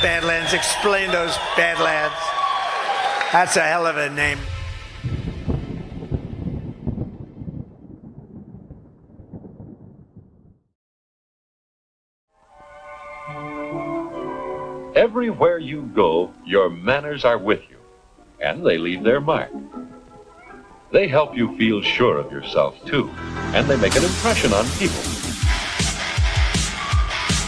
Badlands. Explain those Badlands. That's a hell of a name. Everywhere you go, your manners are with you, and they leave their mark. They help you feel sure of yourself, too, and they make an impression on people.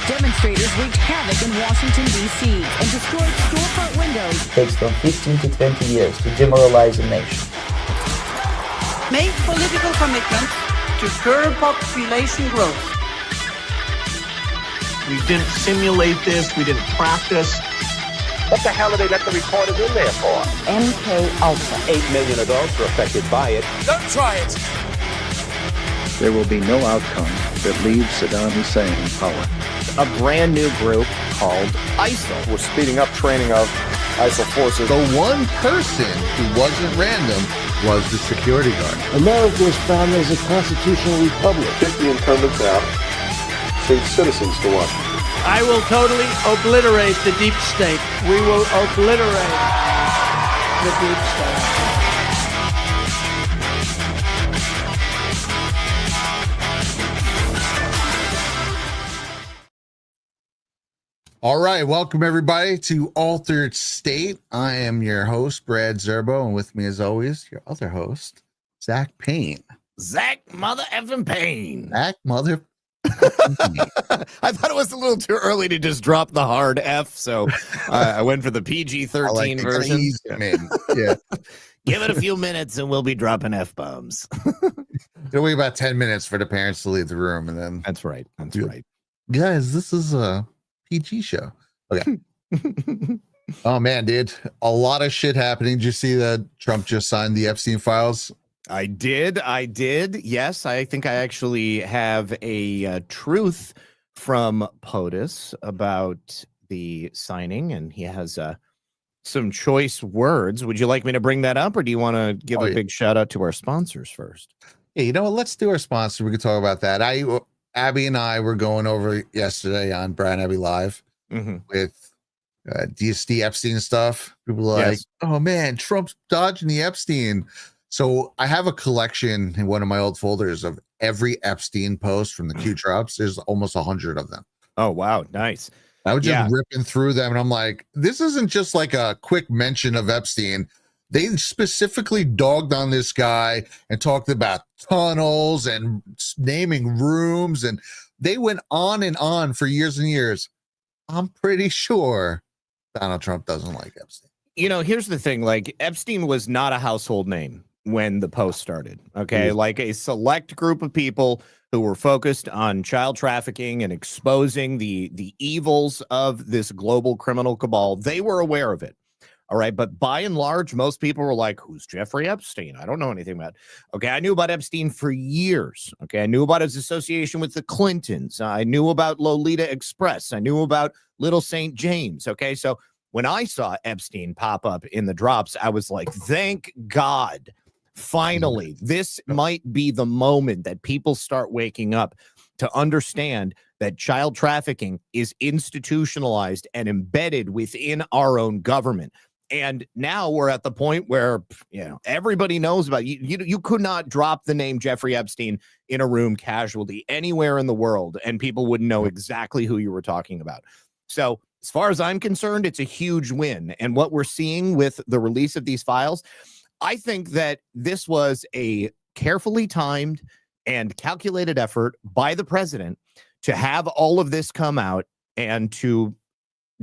Demonstrators wreaked havoc in Washington, D.C. and destroyed storefront windows. It takes them 15 to 20 years to demoralize a nation. Make political commitments to curb population growth. We didn't simulate this. We didn't practice. What the hell do they let the reporters in there for? MK Ultra. 8 million adults are affected by it. Don't try it. There will be no outcome that leaves Saddam Hussein in power. A brand new group called ISIL. We're speeding up training of ISIL forces. The one person who wasn't random was the security guard. America was founded as a constitutional republic. 50 incumbents out. Send citizens to Washington. I will totally obliterate the deep state. We will obliterate the deep state. All right, welcome everybody to Altered State. I am your host, Brad Zerbo, and with me as always, your other host, Zak Paine. Zak mother effing Paine. Zak mother. I thought it was a little too early to just drop the hard F, so I went for the PG-13 version. Yeah. Give it a few minutes and we'll be dropping F-bombs. It'll wait about 10 minutes for the parents to leave the room, and then That's right. That's right. Guys, this is a PG show. Okay. Oh man, dude, a lot of shit happening. Did you see that Trump just signed the Epstein files? I did. Yes, I think I actually have a truth from POTUS about the signing, and he has some choice words. Would you like me to bring that up, or do you want to give a big shout out to our sponsors first? Yeah, you know what? Let's do our sponsor. We can talk about that. Abby and I were going over yesterday on Brad Abby Live with DSD Epstein stuff. People are like, oh man, Trump's dodging the Epstein. So I have a collection in one of my old folders of every Epstein post from the Q drops. There's almost 100 of them. Oh, wow. Nice. I was just ripping through them, and I'm like, this isn't just like a quick mention of Epstein. They specifically dogged on this guy and talked about tunnels and naming rooms, and they went on and on for years and years. I'm pretty sure Donald Trump doesn't like Epstein. You know, here's the thing. Like, Epstein was not a household name when the post started. Okay. Like a select group of people who were focused on child trafficking and exposing the evils of this global criminal cabal. They were aware of it. All right. But by and large, most people were like, who's Jeffrey Epstein? I don't know anything about it. Okay. I knew about Epstein for years. Okay. I knew about his association with the Clintons. I knew about Lolita Express. I knew about Little St. James. Okay. So when I saw Epstein pop up in the drops, I was like, thank God. Finally, this might be the moment that people start waking up to understand that child trafficking is institutionalized and embedded within our own government. And now we're at the point where, you know, everybody knows about you. You could not drop the name Jeffrey Epstein in a room casually anywhere in the world, and people wouldn't know exactly who you were talking about. So as far as I'm concerned, it's a huge win. And what we're seeing with the release of these files, I think that this was a carefully timed and calculated effort by the president to have all of this come out and to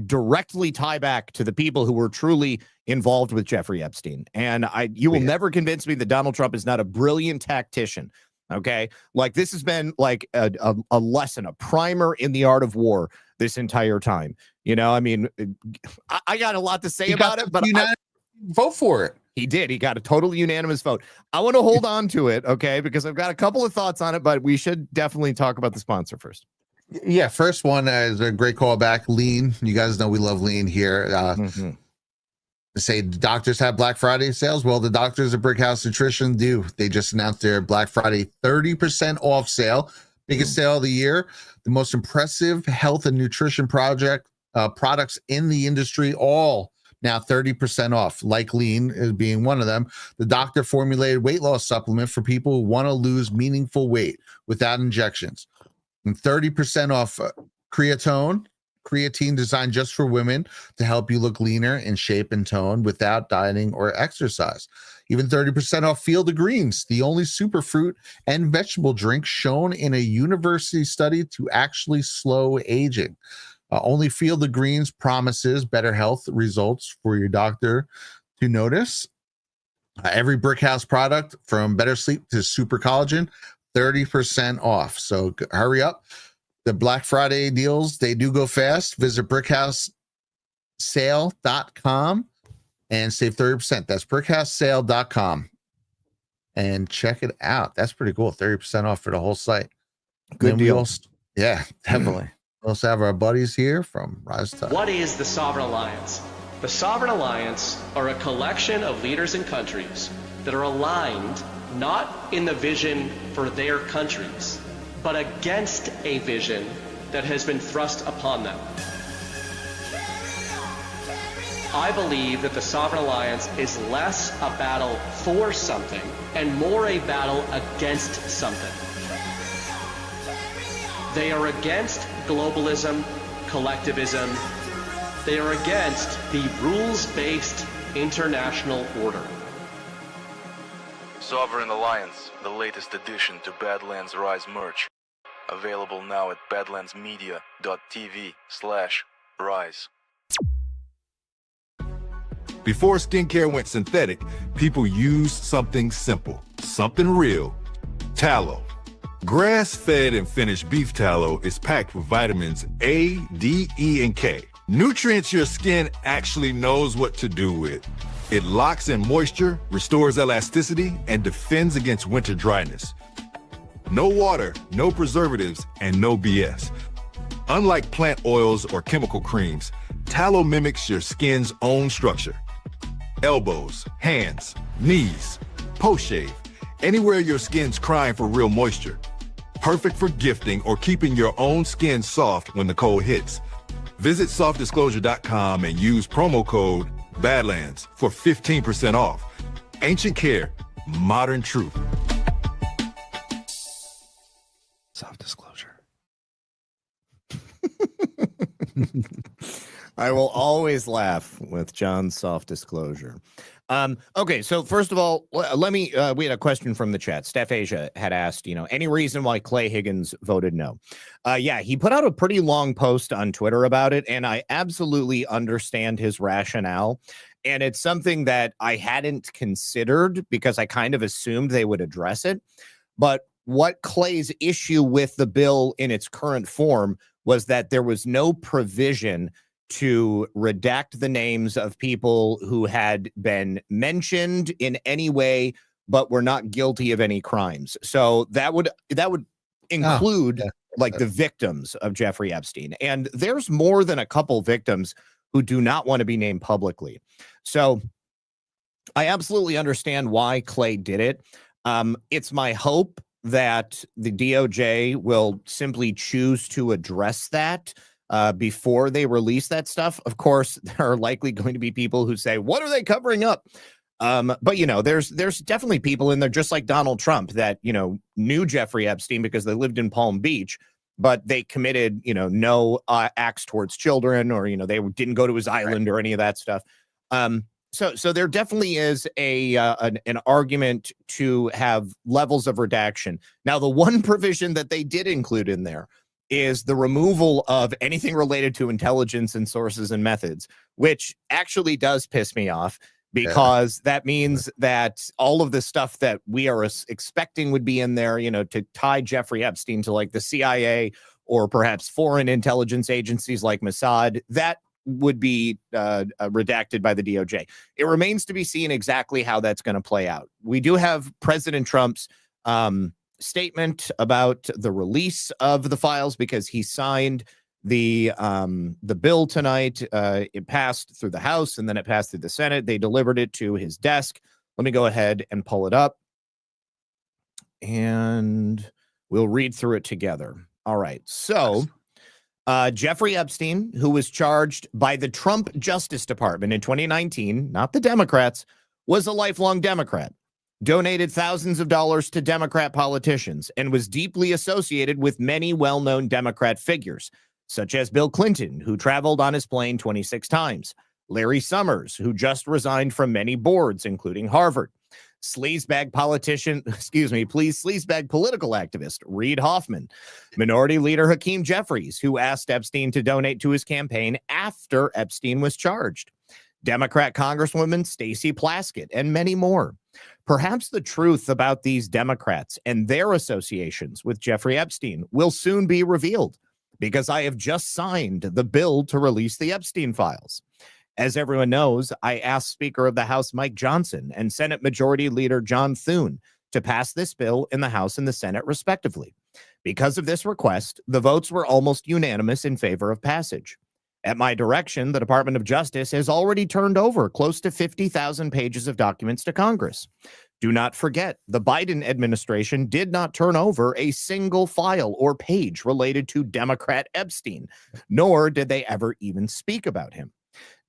directly tie back to the people who were truly involved with Jeffrey Epstein. And you will never convince me that Donald Trump is not a brilliant tactician. Okay. Like, this has been like a lesson, a primer in the art of war this entire time. You know, I mean, I got a lot to say about it, but vote for it. He did. He got a totally unanimous vote. I want to hold on to it, okay, because I've got a couple of thoughts on it, but we should definitely talk about the sponsor first. Yeah, first one is a great callback. Lean. You guys know we love Lean here. Say doctors have Black Friday sales. Well, the doctors at Brickhouse Nutrition do. They just announced their Black Friday 30% off sale. Biggest sale of the year. The most impressive health and nutrition project products in the industry, all now 30% off, like Lean is being one of them. The doctor formulated weight loss supplement for people who want to lose meaningful weight without injections. And 30% off creatine designed just for women to help you look leaner in shape and tone without dieting or exercise. Even 30% off Field of Greens, the only superfruit and vegetable drink shown in a university study to actually slow aging. Only Field of Greens promises better health results for your doctor to notice. Every Brickhouse product, from Better Sleep to Super Collagen, 30% off. So hurry up. The Black Friday deals, they do go fast. Visit brickhousesale.com and save 30%. That's brickhousesale.com. And check it out. That's pretty cool. 30% off for the whole site. Good deal. Yeah, definitely. We also have our buddies here from Rise Tide. What is the Sovereign Alliance? The Sovereign Alliance are a collection of leaders and countries that are aligned not in the vision for their countries, but against a vision that has been thrust upon them. I believe that the Sovereign Alliance is less a battle for something and more a battle against something. They are against globalism, collectivism. They are against the rules-based international order. Sovereign Alliance, the latest addition to Badlands Rise merch. Available now at badlandsmedia.tv/rise. Before skincare went synthetic, people used something simple, something real: tallow. Grass-fed and finished beef tallow is packed with vitamins A, D, E, and K. Nutrients your skin actually knows what to do with. It locks in moisture, restores elasticity, and defends against winter dryness. No water, no preservatives, and no BS. Unlike plant oils or chemical creams, tallow mimics your skin's own structure. Elbows, hands, knees, post-shave, anywhere your skin's crying for real moisture. Perfect for gifting or keeping your own skin soft when the cold hits. Visit softdisclosure.com and use promo code Badlands for 15% off. Ancient care, modern truth. Soft disclosure. I will always laugh with John's soft disclosure. Okay, so first of all, let me, we had a question from the chat. Steph Asia had asked, any reason why Clay Higgins voted no? Yeah, he put out a pretty long post on Twitter about it, and I absolutely understand his rationale. And it's something that I hadn't considered because I kind of assumed they would address it. But what Clay's issue with the bill in its current form was that there was no provision to redact the names of people who had been mentioned in any way, but were not guilty of any crimes. So that would include the victims of Jeffrey Epstein. And there's more than a couple victims who do not want to be named publicly. So I absolutely understand why Clay did it. It's my hope that the DOJ will simply choose to address that before they release that stuff. Of course, there are likely going to be people who say, what are they covering up? But, there's definitely people in there, just like Donald Trump, that, knew Jeffrey Epstein because they lived in Palm Beach, but they committed, no acts towards children, or, they didn't go to his island or any of that stuff. So there definitely is an argument to have levels of redaction. Now, the one provision that they did include in there is the removal of anything related to intelligence and sources and methods, which actually does piss me off, because that means that all of the stuff that we are expecting would be in there, to tie Jeffrey Epstein to like the CIA or perhaps foreign intelligence agencies like Mossad, that would be redacted by the DOJ. It remains to be seen exactly how that's going to play out. We do have President Trump's statement about the release of the files, because he signed the bill tonight. It passed through the House and then it passed through the Senate. They delivered it to his desk. Let me go ahead and pull it up and we'll read through it together. All right. So Jeffrey Epstein, who was charged by the Trump Justice Department in 2019, not the Democrats, was a lifelong Democrat, donated thousands of dollars to Democrat politicians, and was deeply associated with many well-known Democrat figures, such as Bill Clinton, who traveled on his plane 26 times, Larry Summers, who just resigned from many boards, including Harvard, sleazebag political activist Reid Hoffman, Minority Leader Hakeem Jeffries, who asked Epstein to donate to his campaign after Epstein was charged, Democrat Congresswoman Stacey Plaskett, and many more. Perhaps the truth about these Democrats and their associations with Jeffrey Epstein will soon be revealed, because I have just signed the bill to release the Epstein files. As everyone knows, I asked Speaker of the House Mike Johnson and Senate Majority Leader John Thune to pass this bill in the House and the Senate, respectively. Because of this request, the votes were almost unanimous in favor of passage. At my direction, the Department of Justice has already turned over close to 50,000 pages of documents to Congress. Do not forget, the Biden administration did not turn over a single file or page related to Democrat Epstein, nor did they ever even speak about him.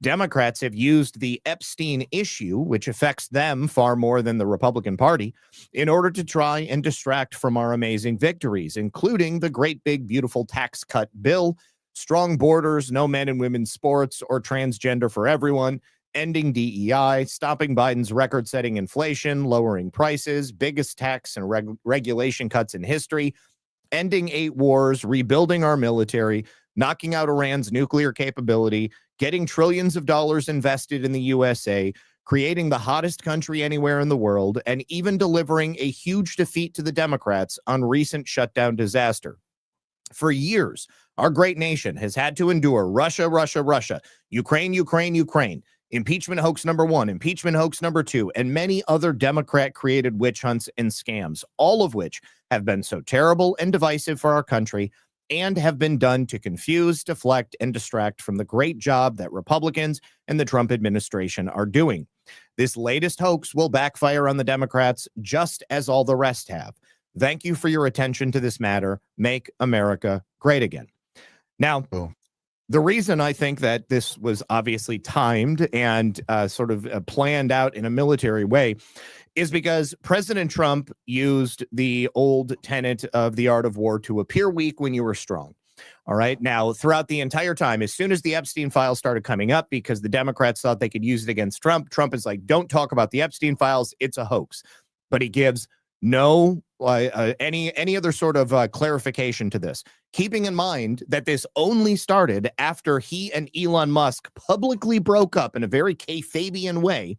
Democrats have used the Epstein issue, which affects them far more than the Republican Party, in order to try and distract from our amazing victories, including the great big beautiful tax cut bill, strong borders, no men and women's sports, or transgender for everyone, ending DEI, stopping Biden's record-setting inflation, lowering prices, biggest tax and regulation cuts in history, ending 8 wars, rebuilding our military, knocking out Iran's nuclear capability, getting trillions of dollars invested in the USA, creating the hottest country anywhere in the world, and even delivering a huge defeat to the Democrats on recent shutdown disaster. For years, our great nation has had to endure Russia, Russia, Russia, Ukraine, Ukraine, Ukraine, impeachment hoax number 1, impeachment hoax number 2, and many other Democrat-created witch hunts and scams, all of which have been so terrible and divisive for our country and have been done to confuse, deflect, and distract from the great job that Republicans and the Trump administration are doing. This latest hoax will backfire on the Democrats just as all the rest have. Thank you for your attention to this matter. Make America great again. Now, the reason I think that this was obviously timed and planned out in a military way is because President Trump used the old tenet of the art of war to appear weak when you were strong. All right. Now, throughout the entire time, as soon as the Epstein files started coming up, because the Democrats thought they could use it against Trump, Trump is like, don't talk about the Epstein files. It's a hoax. But he gives no any other sort of clarification to this, keeping in mind that this only started after he and Elon Musk publicly broke up in a very kayfabian way.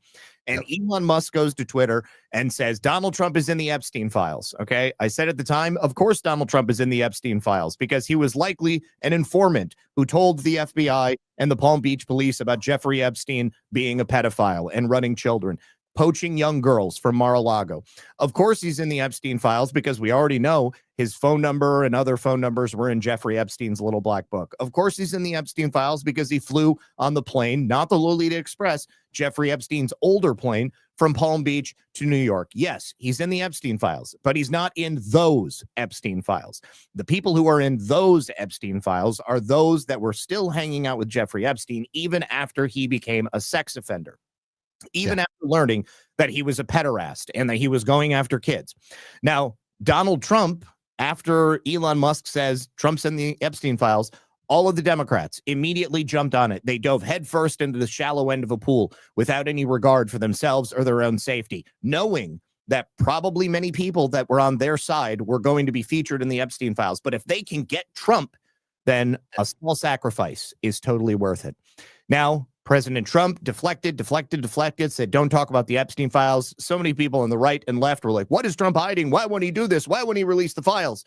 And Elon Musk goes to Twitter and says, Donald Trump is in the Epstein files. Okay. I said at the time, of course, Donald Trump is in the Epstein files because he was likely an informant who told the FBI and the Palm Beach police about Jeffrey Epstein being a pedophile and running children, poaching young girls from Mar-a-Lago. Of course, he's in the Epstein files because we already know his phone number and other phone numbers were in Jeffrey Epstein's little black book. Of course, he's in the Epstein files because he flew on the plane, not the Lolita Express, Jeffrey Epstein's older plane from Palm Beach to New York. Yes, he's in the Epstein files, but he's not in those Epstein files. The people who are in those Epstein files are those that were still hanging out with Jeffrey Epstein even after he became a sex offender. Even after learning that he was a pederast and that he was going after kids. Now, Donald Trump, after Elon Musk says Trump's in the Epstein files, all of the Democrats immediately jumped on it. They dove headfirst into the shallow end of a pool without any regard for themselves or their own safety, knowing that probably many people that were on their side were going to be featured in the Epstein files. But if they can get Trump, then a small sacrifice is totally worth it. Now, President Trump deflected, said, don't talk about the Epstein files. So many people on the right and left were like, what is Trump hiding? Why won't he do this? Why won't he release the files?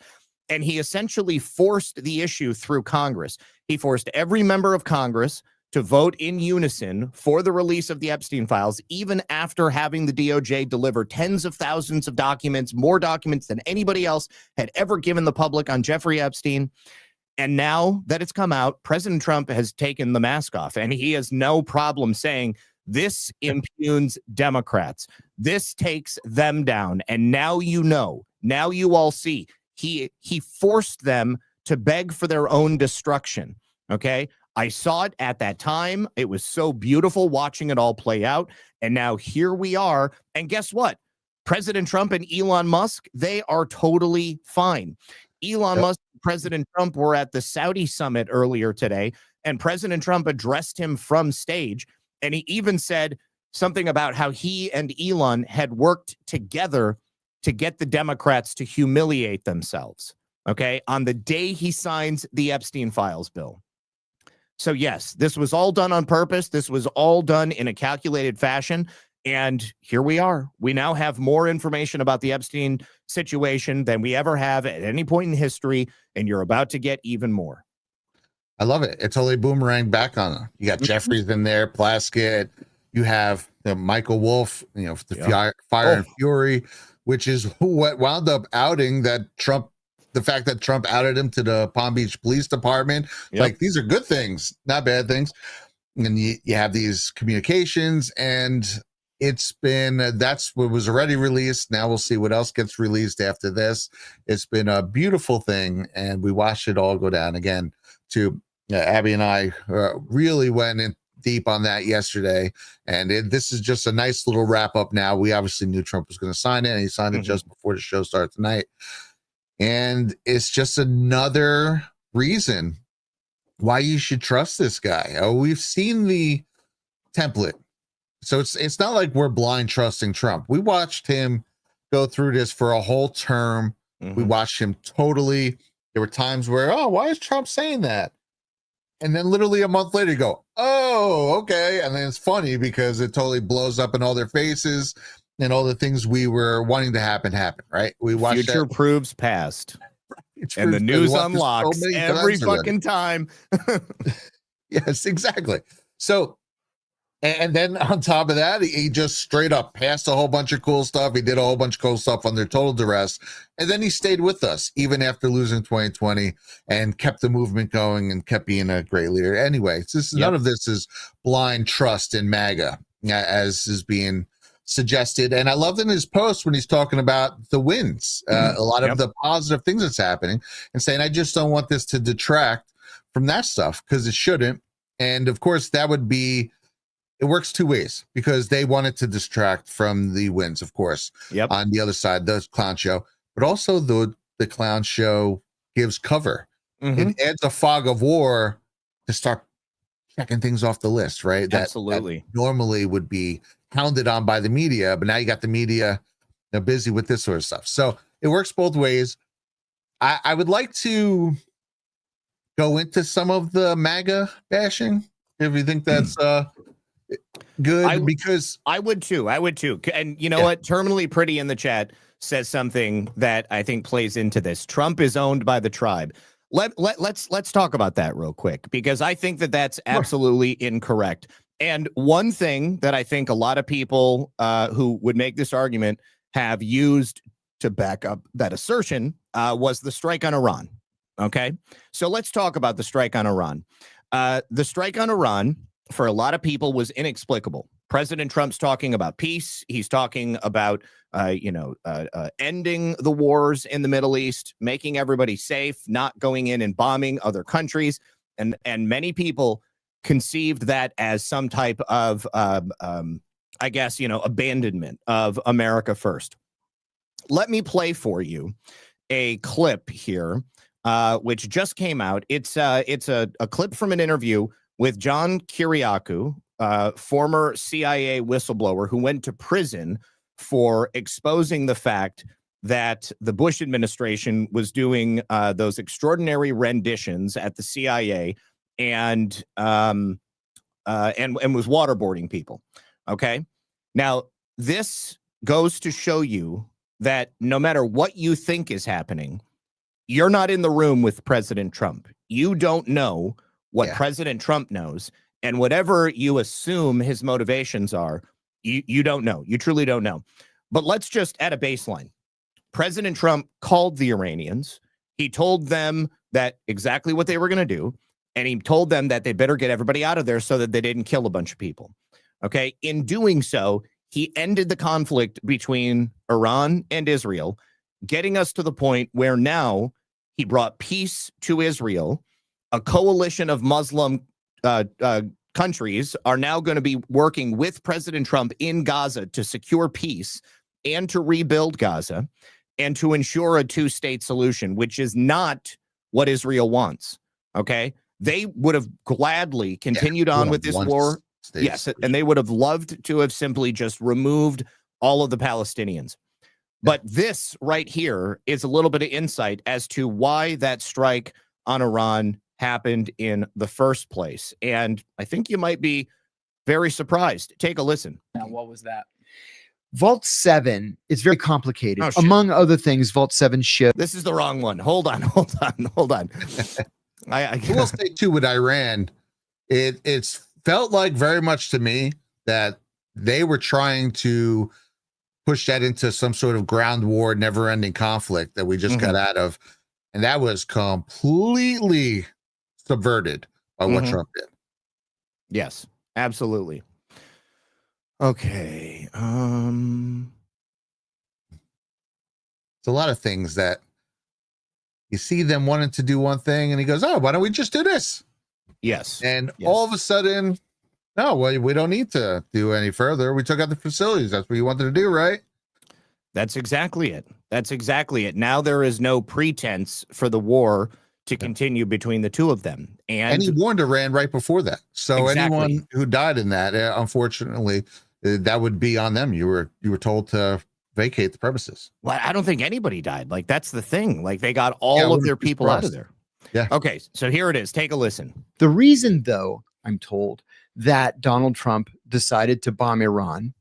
And he essentially forced the issue through Congress. He forced every member of Congress to vote in unison for the release of the Epstein files, even after having the DOJ deliver tens of thousands of documents, more documents than anybody else had ever given the public on Jeffrey Epstein. And now that it's come out, President Trump has taken the mask off, and he has no problem saying this impugns Democrats. This takes them down. And now you know, now you all see, he forced them to beg for their own destruction. Okay. I saw it at that time. It was so beautiful watching it all play out. And now here we are. And guess what? President Trump and Elon Musk, they are totally fine. Elon Musk and President Trump were at the Saudi summit earlier today, and President Trump addressed him from stage. And he even said something about how he and Elon had worked together to get the Democrats to humiliate themselves. Okay. On the day he signs the Epstein files bill. So yes, this was all done on purpose. This was all done in a calculated fashion. And here we are. We now have more information about the Epstein situation than we ever have at any point in history. And you're about to get even more. I love it. It totally boomerang back on them. You got Jeffries in there, Plaskett. You have the Michael Wolf, the Fire and Fury, which is what wound up outing that Trump. The fact that Trump outed him to the Palm Beach Police Department, like these are good things, not bad things. And you have these communications, and it's been that's what was already released. Now we'll see what else gets released after this. It's been a beautiful thing, and we watched it all go down again. To Abby and I really went in deep on that yesterday, and this is just a nice little wrap up. Now we obviously knew Trump was going to sign it, and he signed it just before the show started tonight. And it's just another reason why you should trust this guy. We've seen the template. So it's not like we're blind trusting Trump. We watched him go through this for a whole term. We watched him totally. There were times where, why is Trump saying that? And then literally a month later you go, oh, okay. And then it's funny because it totally blows up in all their faces. And all the things we were wanting to happen, right? We watched future proves past, and the news unlocks every fucking time. Yes, exactly. So, and then on top of that, he just straight up passed a whole bunch of cool stuff. He did a whole bunch of cool stuff under total duress, and then he stayed with us even after losing 2020 and kept the movement going and kept being a great leader. Anyway, none of this is blind trust in MAGA, as is being suggested. And I loved in his post when he's talking about the wins, a lot of the positive things that's happening, and saying, I just don't want this to detract from that stuff, because it shouldn't. And of course, that would be, it works two ways, because they wanted to distract from the wins, of course, on the other side, the clown show, but also the clown show gives cover. It adds a fog of war to start checking things off the list, right? Absolutely. That normally would be hounded on by the media, but now you got the media busy with this sort of stuff. So it works both ways. I would like to go into some of the MAGA bashing, if you think that's good, because I would too. And you know what? Terminally Pretty in the chat says something that I think plays into this. Trump is owned by the tribe. Let's talk about that real quick, because I think that that's absolutely incorrect. And one thing that I think a lot of people who would make this argument have used to back up that assertion was the strike on Iran. Okay, so let's talk about the strike on Iran. The strike on Iran, for a lot of people, was inexplicable. President Trump's talking about peace. He's talking about, ending the wars in the Middle East, making everybody safe, not going in and bombing other countries. And many people conceived that as some type of, abandonment of America first. Let me play for you a clip here, which just came out. It's a clip from an interview with John Kiriakou, former CIA whistleblower who went to prison for exposing the fact that the Bush administration was doing those extraordinary renditions at the CIA and was waterboarding people. Okay. Now, this goes to show you that no matter what you think is happening, you're not in the room with President Trump. You don't know what President Trump knows, and whatever you assume his motivations are, you don't know. You truly don't know. But let's just add a baseline. President Trump called the Iranians. He told them that exactly what they were going to do, and he told them that they better get everybody out of there so that they didn't kill a bunch of people. Okay. In doing so, he ended the conflict between Iran and Israel, getting us to the point where now He brought peace to Israel. A coalition of Muslim countries are now going to be working with President Trump in Gaza to secure peace and to rebuild Gaza and to ensure a two-state solution, which is not what Israel wants. Okay? They would have gladly continued on with this war. Yes, and they would have loved to have simply just removed all of the Palestinians. But this right here is a little bit of insight as to why that strike on Iran happened in the first place. And I think you might be very surprised. Take a listen. Now, what was that? Vault 7 is very complicated. Among other things, Vault 7 shift. This is the wrong one. Hold on. I will say too, with Iran, it's felt like very much to me that they were trying to push that into some sort of ground war, never-ending conflict that we just got out of, and that was completely subverted by what Trump did. Yes, absolutely. Okay. It's a lot of things that you see them wanting to do one thing, and he goes, "Oh, why don't we just do this?" Yes. And all of a sudden, no, well, we don't need to do any further. We took out the facilities. That's what you wanted to do, right? That's exactly it. That's exactly it. Now there is no pretense for the war to continue between the two of them. And he warned Iran right before that. So anyone who died in that, unfortunately, that would be on them. You were told to vacate the premises. Well, I don't think anybody died. Like, that's the thing. Like, they got all of their people out of there. Yeah. Okay, so here it is. Take a listen. The reason, though, I'm told, that Donald Trump decided to bomb Iran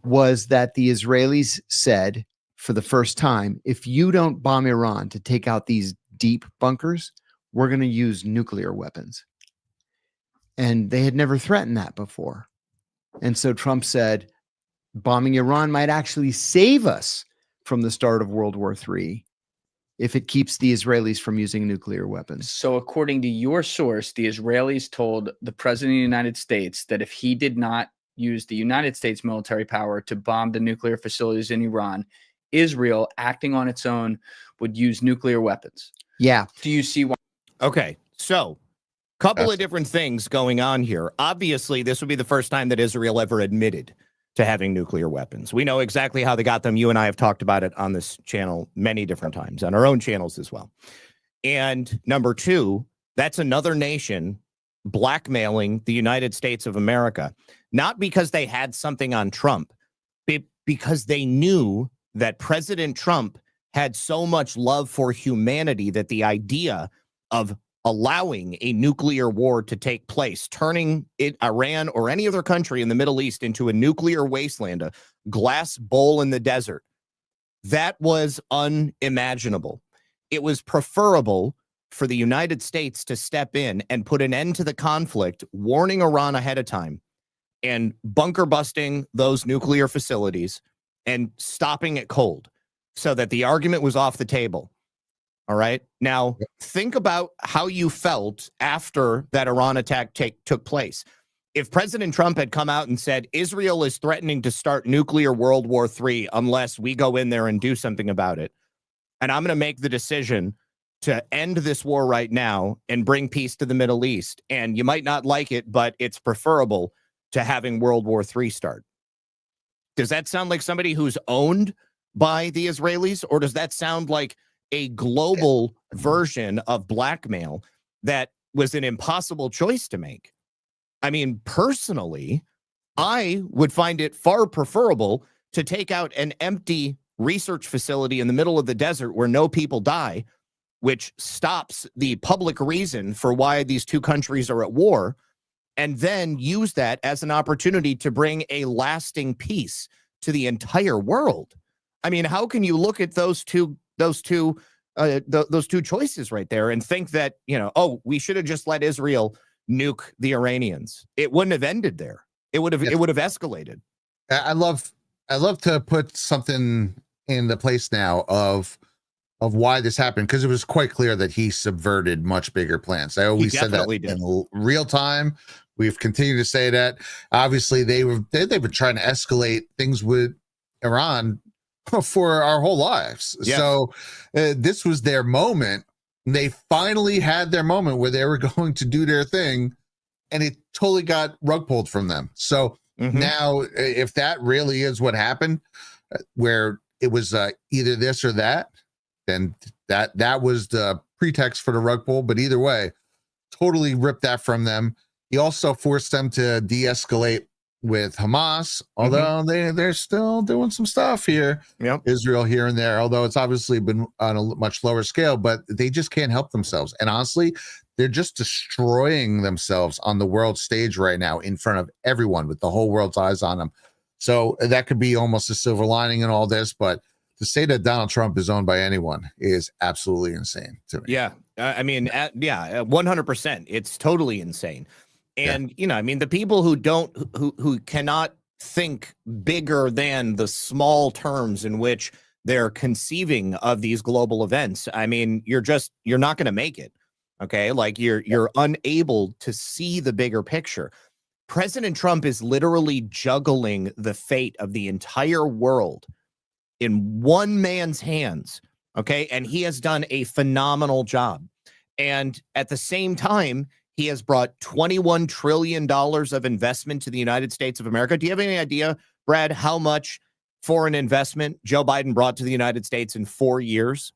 was that the Israelis said for the first time, if you don't bomb Iran to take out these deep bunkers, we're going to use nuclear weapons. And they had never threatened that before. And so Trump said, bombing Iran might actually save us from the start of World War III if it keeps the Israelis from using nuclear weapons. So according to your source, the Israelis told the president of the United States that if he did not use the United States military power to bomb the nuclear facilities in Iran, Israel, acting on its own, would use nuclear weapons. Yeah. Do you see why? Okay, so couple of different things going on here. Obviously, this would be the first time that Israel ever admitted to having nuclear weapons. We know exactly how they got them. You and I have talked about it on this channel many different times, on our own channels as well. And number two, that's another nation blackmailing the United States of America, not because they had something on Trump, but because they knew that President Trump had so much love for humanity that the idea of allowing a nuclear war to take place, turning Iran or any other country in the Middle East into a nuclear wasteland, a glass bowl in the desert, that was unimaginable. It was preferable for the United States to step in and put an end to the conflict, warning Iran ahead of time and bunker busting those nuclear facilities and stopping it cold so that the argument was off the table. All right. Now, think about how you felt after that Iran attack took place. If President Trump had come out and said, Israel is threatening to start nuclear World War III unless we go in there and do something about it, and I'm going to make the decision to end this war right now and bring peace to the Middle East, and you might not like it, but it's preferable to having World War III start. Does that sound like somebody who's owned by the Israelis, or does that sound like a global version of blackmail that was an impossible choice to make? I mean, personally, I would find it far preferable to take out an empty research facility in the middle of the desert where no people die, which stops the public reason for why these two countries are at war, and then use that as an opportunity to bring a lasting peace to the entire world. I mean, how can you look at those two choices right there and think that, you know, oh, we should have just let Israel nuke the Iranians? It wouldn't have ended there. It would have escalated. I love to put something in the place now of why this happened, because it was quite clear that he subverted much bigger plans. I always said that in real time. We've continued to say that. Obviously, they've been trying to escalate things with Iran for our whole lives. Yes. So this was their moment They finally had their moment where they were going to do their thing, and it totally got rug pulled from them. So now, if that really is what happened, where it was either this or that, then that was the pretext for the rug pull. But either way, totally ripped that from them. He also forced them to de-escalate with Hamas, although they're still doing some stuff here. Israel here and there, although it's obviously been on a much lower scale, but they just can't help themselves. And honestly, they're just destroying themselves on the world stage right now in front of everyone with the whole world's eyes on them. So that could be almost a silver lining in all this, but to say that Donald Trump is owned by anyone is absolutely insane to me. Yeah. I mean, 100%. It's totally insane. And, you know, I mean, the people who cannot think bigger than the small terms in which they're conceiving of these global events, I mean, you're not going to make it. Okay. Like you're unable to see the bigger picture. President Trump is literally juggling the fate of the entire world in one man's hands. Okay. And he has done a phenomenal job. And at the same time, he has brought $21 trillion of investment to the United States of America. Do you have any idea, Brad, how much foreign investment Joe Biden brought to the United States in 4 years?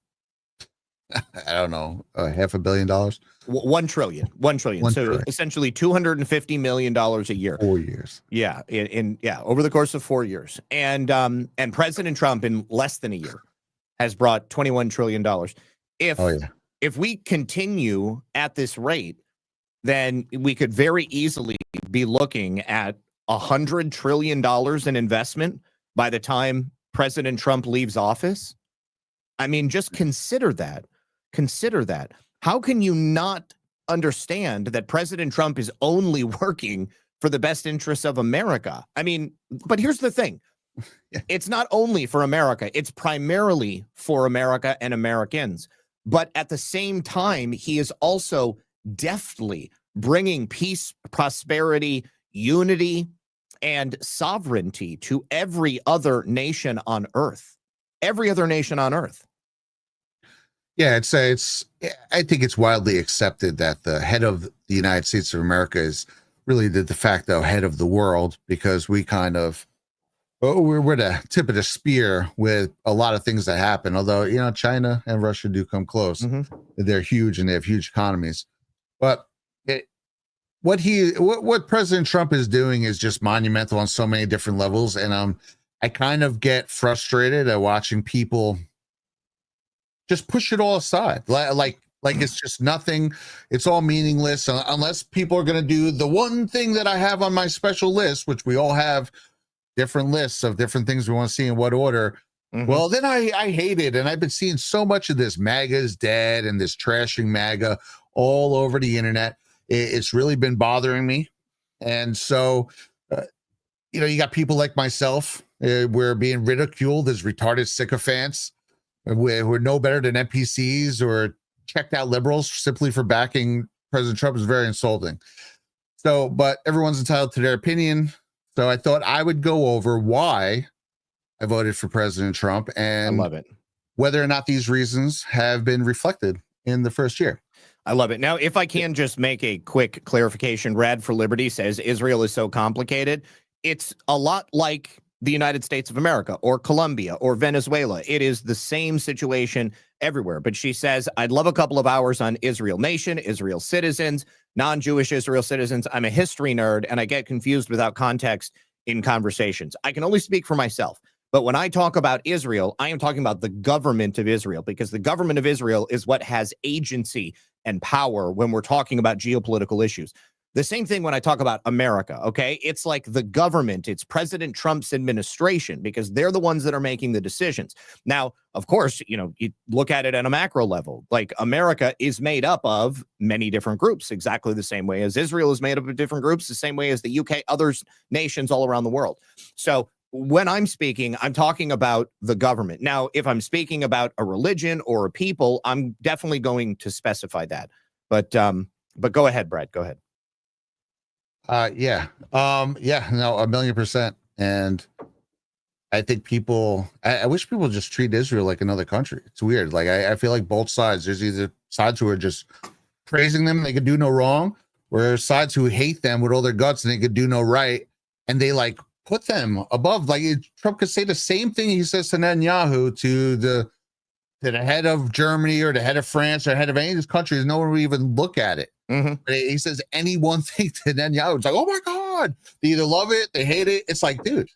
I don't know, $500 million? $1 trillion. $1 trillion. So essentially $250 million a year. 4 years. Yeah, over the course of 4 years. And President Trump in less than a year has brought $21 trillion. If we continue at this rate, then we could very easily be looking at $100 trillion in investment by the time President Trump leaves office. I mean, just consider that. Consider that. How can you not understand that President Trump is only working for the best interests of America? I mean, but here's the thing. It's not only for America. It's primarily for America and Americans. But at the same time, he is also deftly bringing peace, prosperity, unity, and sovereignty to every other nation on earth. Every other nation on earth. Yeah, I think it's widely accepted that the head of the United States of America is really the de facto head of the world, because we kind of, we're the tip of the spear with a lot of things that happen. Although, you know, China and Russia do come close. They're huge and they have huge economies. But what President Trump is doing is just monumental on so many different levels. And I kind of get frustrated at watching people just push it all aside. Like it's just nothing. It's all meaningless unless people are going to do the one thing that I have on my special list, which we all have different lists of different things we want to see in what order. Well, then I hate it. And I've been seeing so much of this MAGA is dead and this trashing MAGA all over the internet. It's really been bothering me. And so, you know, you got people like myself, we're being ridiculed as retarded sycophants. We're no better than NPCs or checked out liberals simply for backing President Trump is very insulting. So, but everyone's entitled to their opinion. So I thought I would go over why I voted for President Trump and I love it. Whether or not these reasons have been reflected in the first year. I love it. Now, if I can just make a quick clarification, Rad for Liberty says Israel is so complicated. It's a lot like the United States of America or Colombia or Venezuela. It is the same situation everywhere. But she says, I'd love a couple of hours on Israel nation, Israel citizens, non-Jewish Israel citizens. I'm a history nerd and I get confused without context in conversations. I can only speak for myself. But when I talk about Israel, I am talking about the government of Israel, because the government of Israel is what has agency and power when we're talking about geopolitical issues. The same thing when I talk about America, okay? It's like the government, it's President Trump's administration, because they're the ones that are making the decisions. Now, of course, you know, you look at it at a macro level, like America is made up of many different groups, exactly the same way as Israel is made up of different groups, the same way as the UK, other nations all around the world. So when I'm speaking, I'm talking about the government. Now, if I'm speaking about a religion or a people, I'm definitely going to specify that. But go ahead, Brad, go ahead. Yeah, no, 1,000,000%. And I think I wish people just treat Israel like another country. It's weird. Like, I feel like both sides, there's either sides who are just praising them, they could do no wrong, whereas sides who hate them with all their guts and they could do no right, and they like put them above. Like Trump could say the same thing he says to Netanyahu to the head of Germany or the head of France or head of any of these countries. No one would even look at it. But he says any one thing to Netanyahu, it's like, oh my God, they either love it, they hate it. It's like, dude,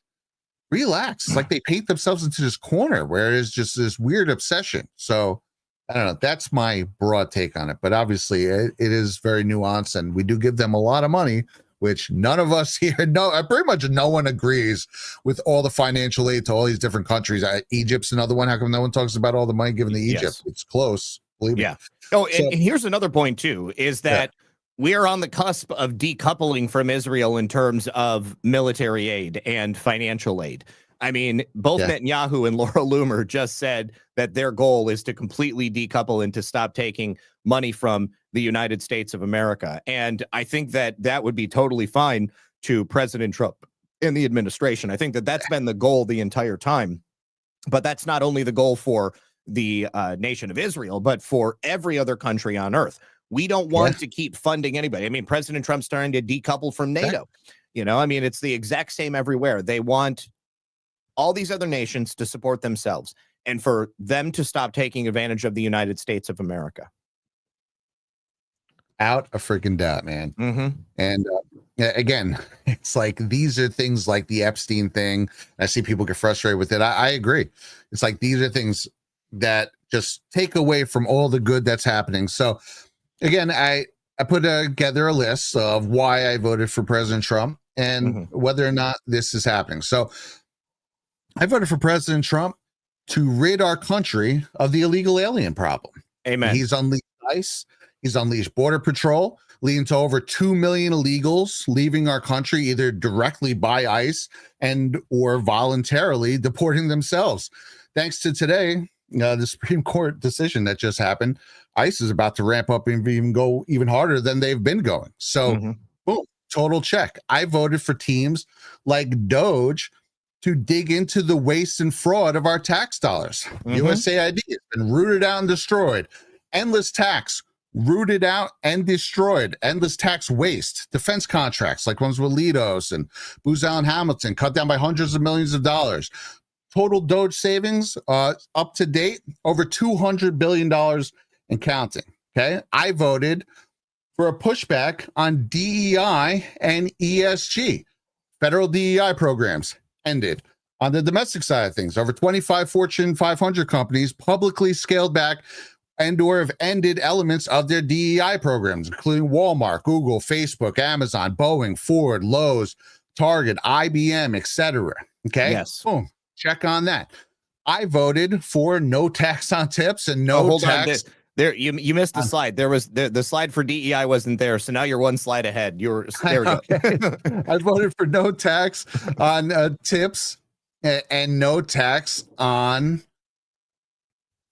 relax. It's like they paint themselves into this corner where it's just this weird obsession. So I don't know. That's my broad take on it. But obviously, it is very nuanced, and we do give them a lot of money, which none of us here pretty much no one agrees with all the financial aid to all these different countries. Egypt's another one. How come no one talks about all the money given to Egypt? Yes. It's close. Believe me. Oh, and here's another point too: is that we are on the cusp of decoupling from Israel in terms of military aid and financial aid. I mean, both Netanyahu and Laura Loomer just said that their goal is to completely decouple and to stop taking money from the United States of America. And I think that that would be totally fine to President Trump and the administration. I think that that's been the goal the entire time. But that's not only the goal for the nation of Israel, but for every other country on earth. We don't want to keep funding anybody. I mean, President Trump's starting to decouple from NATO. You know, I mean, it's the exact same everywhere. They want all these other nations to support themselves and for them to stop taking advantage of the United States of America. Out of freaking doubt, man. And again, it's like these are things like the Epstein thing. I see people get frustrated with it. I agree. It's like these are things that just take away from all the good that's happening. So again, I put together a list of why I voted for President Trump and whether or not this is happening. So I voted for President Trump to rid our country of the illegal alien problem. Amen. He's unleashed ICE. He's unleashed Border Patrol, leading to over 2 million illegals leaving our country, either directly by ICE and or voluntarily deporting themselves. Thanks to today, the Supreme Court decision that just happened, ICE is about to ramp up and even go even harder than they've been going. So, boom, total check. I voted for teams like Doge to dig into the waste and fraud of our tax dollars. USAID has been rooted out and destroyed. Endless tax, rooted out and destroyed. Endless tax waste. Defense contracts like ones with Lidos and Booz Allen Hamilton cut down by hundreds of millions of dollars. Total Doge savings up to date, over $200 billion and counting. Okay. I voted for a pushback on DEI and ESG. Federal DEI programs ended. On the domestic side of things, over 25 Fortune 500 companies publicly scaled back and or have ended elements of their DEI programs, including Walmart, Google, Facebook, Amazon, Boeing, Ford, Lowe's, Target, IBM, etc. Okay. Yes. Boom. Check on that. I voted for no tax on tips and no tax. There, you missed the slide. There was the slide for DEI wasn't there, so now you're one slide ahead. There we go. I voted for no tax on tips and no tax on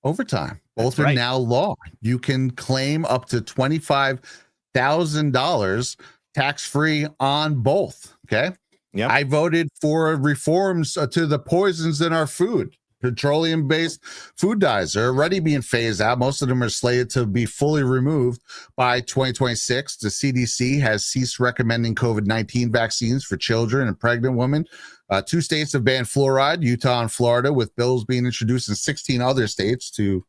overtime. Both are now law. You can claim up to $25,000 tax-free on both. Okay. Yeah. I voted for reforms to the poisons in our food. Petroleum-based food dyes are already being phased out. Most of them are slated to be fully removed by 2026. The CDC has ceased recommending COVID-19 vaccines for children and pregnant women. 2 states have banned fluoride, Utah and Florida, with bills being introduced in 16 other states to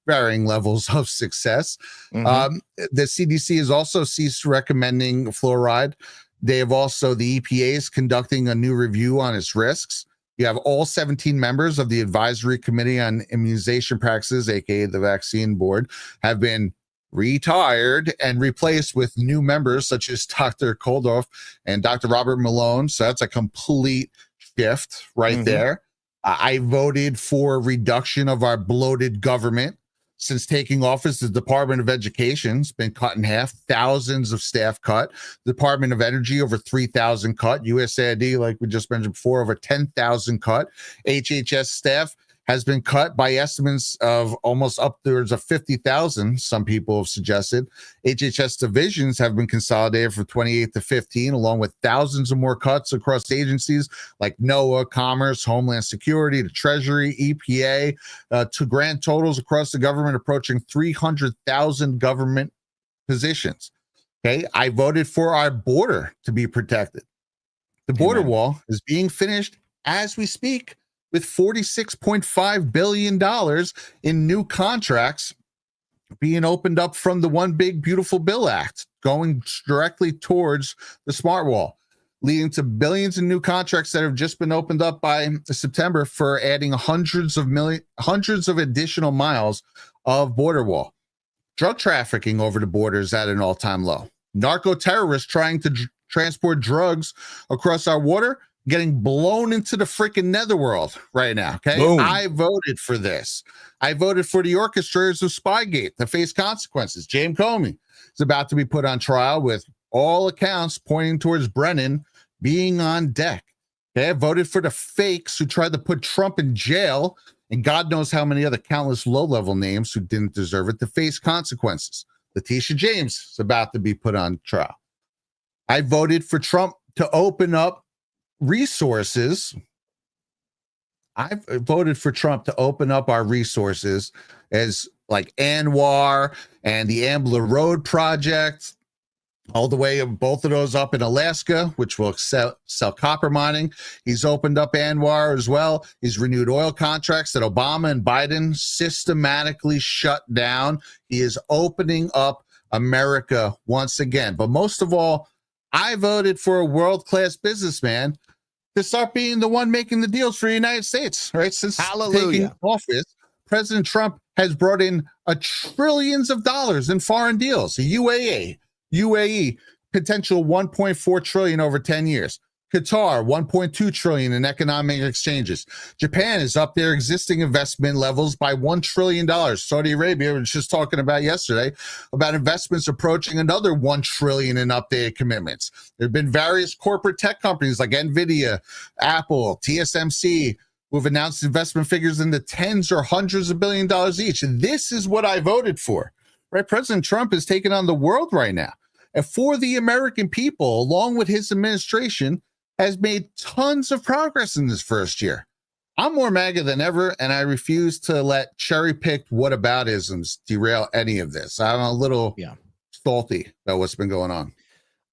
varying levels of success. The CDC has also ceased recommending fluoride. They have also, the EPA is conducting a new review on its risks. You have all 17 members of the Advisory Committee on Immunization Practices, aka the Vaccine Board, have been retired and replaced with new members such as Dr. Koldorf and Dr. Robert Malone. So that's a complete shift right there. I voted for reduction of our bloated government. Since taking office, the Department of Education's been cut in half, thousands of staff cut. Department of Energy, over 3,000 cut. USAID, like we just mentioned before, over 10,000 cut. HHS staff has been cut by estimates of almost upwards of 50,000. Some people have suggested HHS divisions have been consolidated from 28 to 15, along with thousands of more cuts across agencies like NOAA, Commerce, Homeland Security, the Treasury, EPA, to grand totals across the government approaching 300,000 government positions. Okay, I voted for our border to be protected. The border wall is being finished as we speak, with $46.5 billion in new contracts being opened up from the One Big Beautiful Bill Act, going directly towards the smart wall, leading to billions in new contracts that have just been opened up by September for adding hundreds of additional miles of border wall. Drug trafficking over the border is at an all-time low. Narco-terrorists trying to transport drugs across our water getting blown into the freaking netherworld right now. Okay. Boom. I voted for this. I voted for the orchestrators of Spygate to face consequences. James Comey is about to be put on trial, with all accounts pointing towards Brennan being on deck. Okay. I voted for the fakes who tried to put Trump in jail, and God knows how many other countless low-level names who didn't deserve it, to face consequences. Letitia James is about to be put on trial. I voted for Trump to open up resources. I voted for Trump to open up our resources, as like Anwar and the Ambler Road Project, all the way, both of those up in Alaska, which will sell copper mining. He's opened up Anwar as well. He's renewed oil contracts that Obama and Biden systematically shut down. He is opening up America once again. But most of all, I voted for a world-class businessman to start being the one making the deals for the United States, right? Since taking office, President Trump has brought in trillions of dollars in foreign deals. The UAE, potential 1.4 trillion over 10 years. Qatar, 1.2 trillion in economic exchanges. Japan is up their existing investment levels by $1 trillion. Saudi Arabia, we were just talking about yesterday, about investments approaching another 1 trillion in updated commitments. There have been various corporate tech companies like NVIDIA, Apple, TSMC, who have announced investment figures in the tens or hundreds of billion dollars each. And this is what I voted for, right? President Trump is taking on the world right now. And for the American people, along with his administration, has made tons of progress in this first year. I'm more MAGA than ever, and I refuse to let cherry-picked whataboutisms derail any of this. I'm a little salty about what's been going on.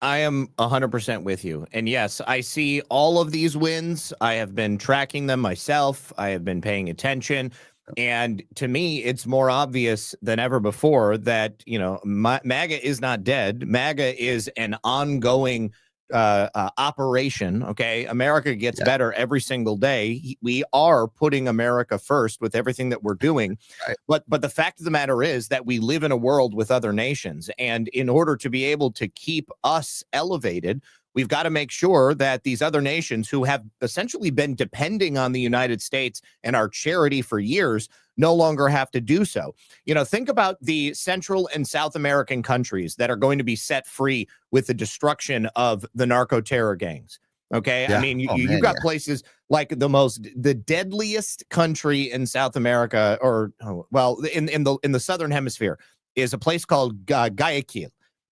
I am 100% with you. And yes, I see all of these wins. I have been tracking them myself. I have been paying attention. And to me, it's more obvious than ever before that, you know, MAGA is not dead. MAGA is an ongoing operation. Okay. America gets better every single day. We are putting America first with everything that we're doing. Right. But the fact of the matter is that we live in a world with other nations. And in order to be able to keep us elevated, we've got to make sure that these other nations who have essentially been depending on the United States and our charity for years no longer have to do so. You know, think about the Central and South American countries that are going to be set free with the destruction of the narco-terror gangs. Okay. Yeah. I mean, you've got places like the deadliest country in South America, or in the Southern Hemisphere, is a place called Guayaquil.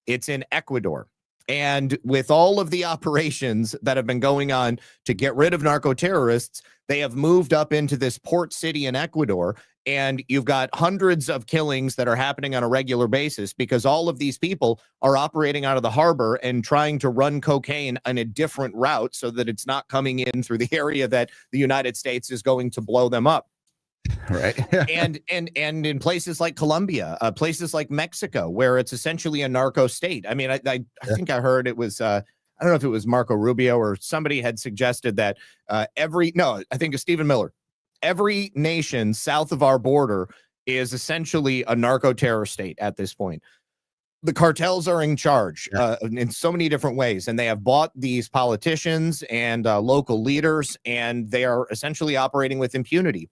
It's in Ecuador. And with all of the operations that have been going on to get rid of narco-terrorists, they have moved up into this port city in Ecuador. And you've got hundreds of killings that are happening on a regular basis because all of these people are operating out of the harbor and trying to run cocaine on a different route so that it's not coming in through the area that the United States is going to blow them up. Right. and in places like Colombia, places like Mexico, where it's essentially a narco state. I mean, I think I heard it was I don't know if it was Marco Rubio or somebody had suggested that I think it's Stephen Miller. Every nation south of our border is essentially a narco-terror state at this point. The cartels are in charge in so many different ways, and they have bought these politicians and local leaders, and they are essentially operating with impunity.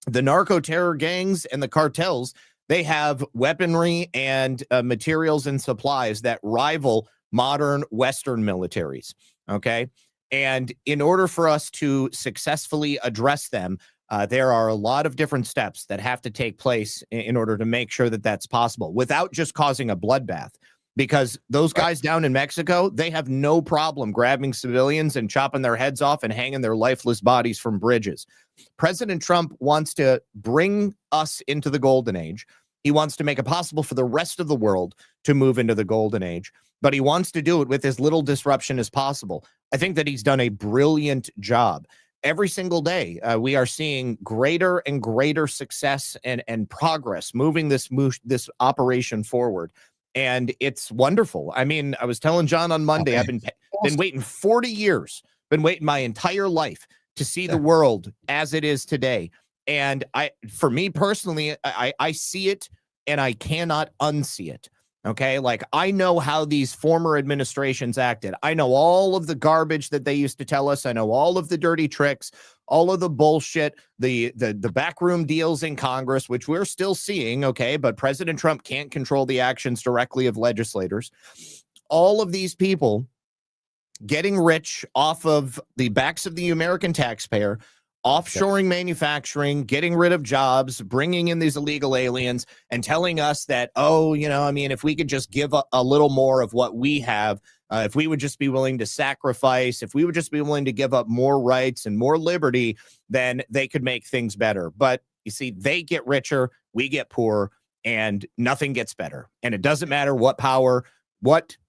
The narco-terror gangs and the cartels, they have weaponry and materials and supplies that rival modern Western militaries, okay? And in order for us to successfully address them, There are a lot of different steps that have to take place in order to make sure that that's possible without just causing a bloodbath. Because those guys down in Mexico, they have no problem grabbing civilians and chopping their heads off and hanging their lifeless bodies from bridges. President Trump wants to bring us into the golden age. He wants to make it possible for the rest of the world to move into the golden age, but he wants to do it with as little disruption as possible. I think that he's done a brilliant job. Every single day, we are seeing greater and greater success and progress moving this operation forward. And it's wonderful. I mean, I was telling John on Monday, I've been waiting 40 years, been waiting my entire life to see the world as it is today. And for me personally, I see it and I cannot unsee it. Okay. Like, I know how these former administrations acted. I know all of the garbage that they used to tell us. I know all of the dirty tricks, all of the bullshit, the backroom deals in Congress, which we're still seeing. Okay. But President Trump can't control the actions directly of legislators. All of these people getting rich off of the backs of the American taxpayer, offshoring manufacturing, getting rid of jobs, bringing in these illegal aliens, and telling us that, oh, you know, I mean, if we could just give a little more of what we have, if we would just be willing to sacrifice, if we would just be willing to give up more rights and more liberty, then they could make things better. But you see, they get richer, we get poorer, and nothing gets better. And it doesn't matter what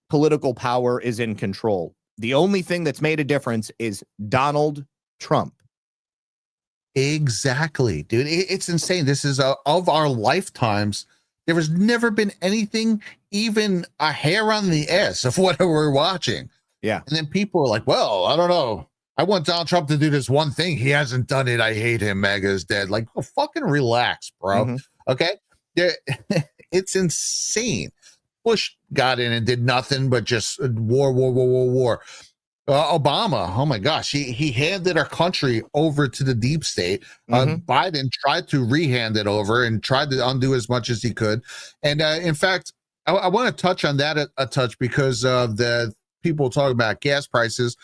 political power is in control. The only thing that's made a difference is Donald Trump. Exactly, dude. It's insane. This is of our lifetimes. There has never been anything, even a hair on the ass of what we're watching. Yeah. And then people are like, well, I don't know. I want Donald Trump to do this one thing. He hasn't done it. I hate him. MAGA is dead. Like, oh, fucking relax, bro. Mm-hmm. Okay. It's insane. Bush got in and did nothing but just war. Obama, oh my gosh, he handed our country over to the deep state. Biden tried to rehand it over and tried to undo as much as he could. And in fact, I want to touch on that a touch because of the people talking about gas prices.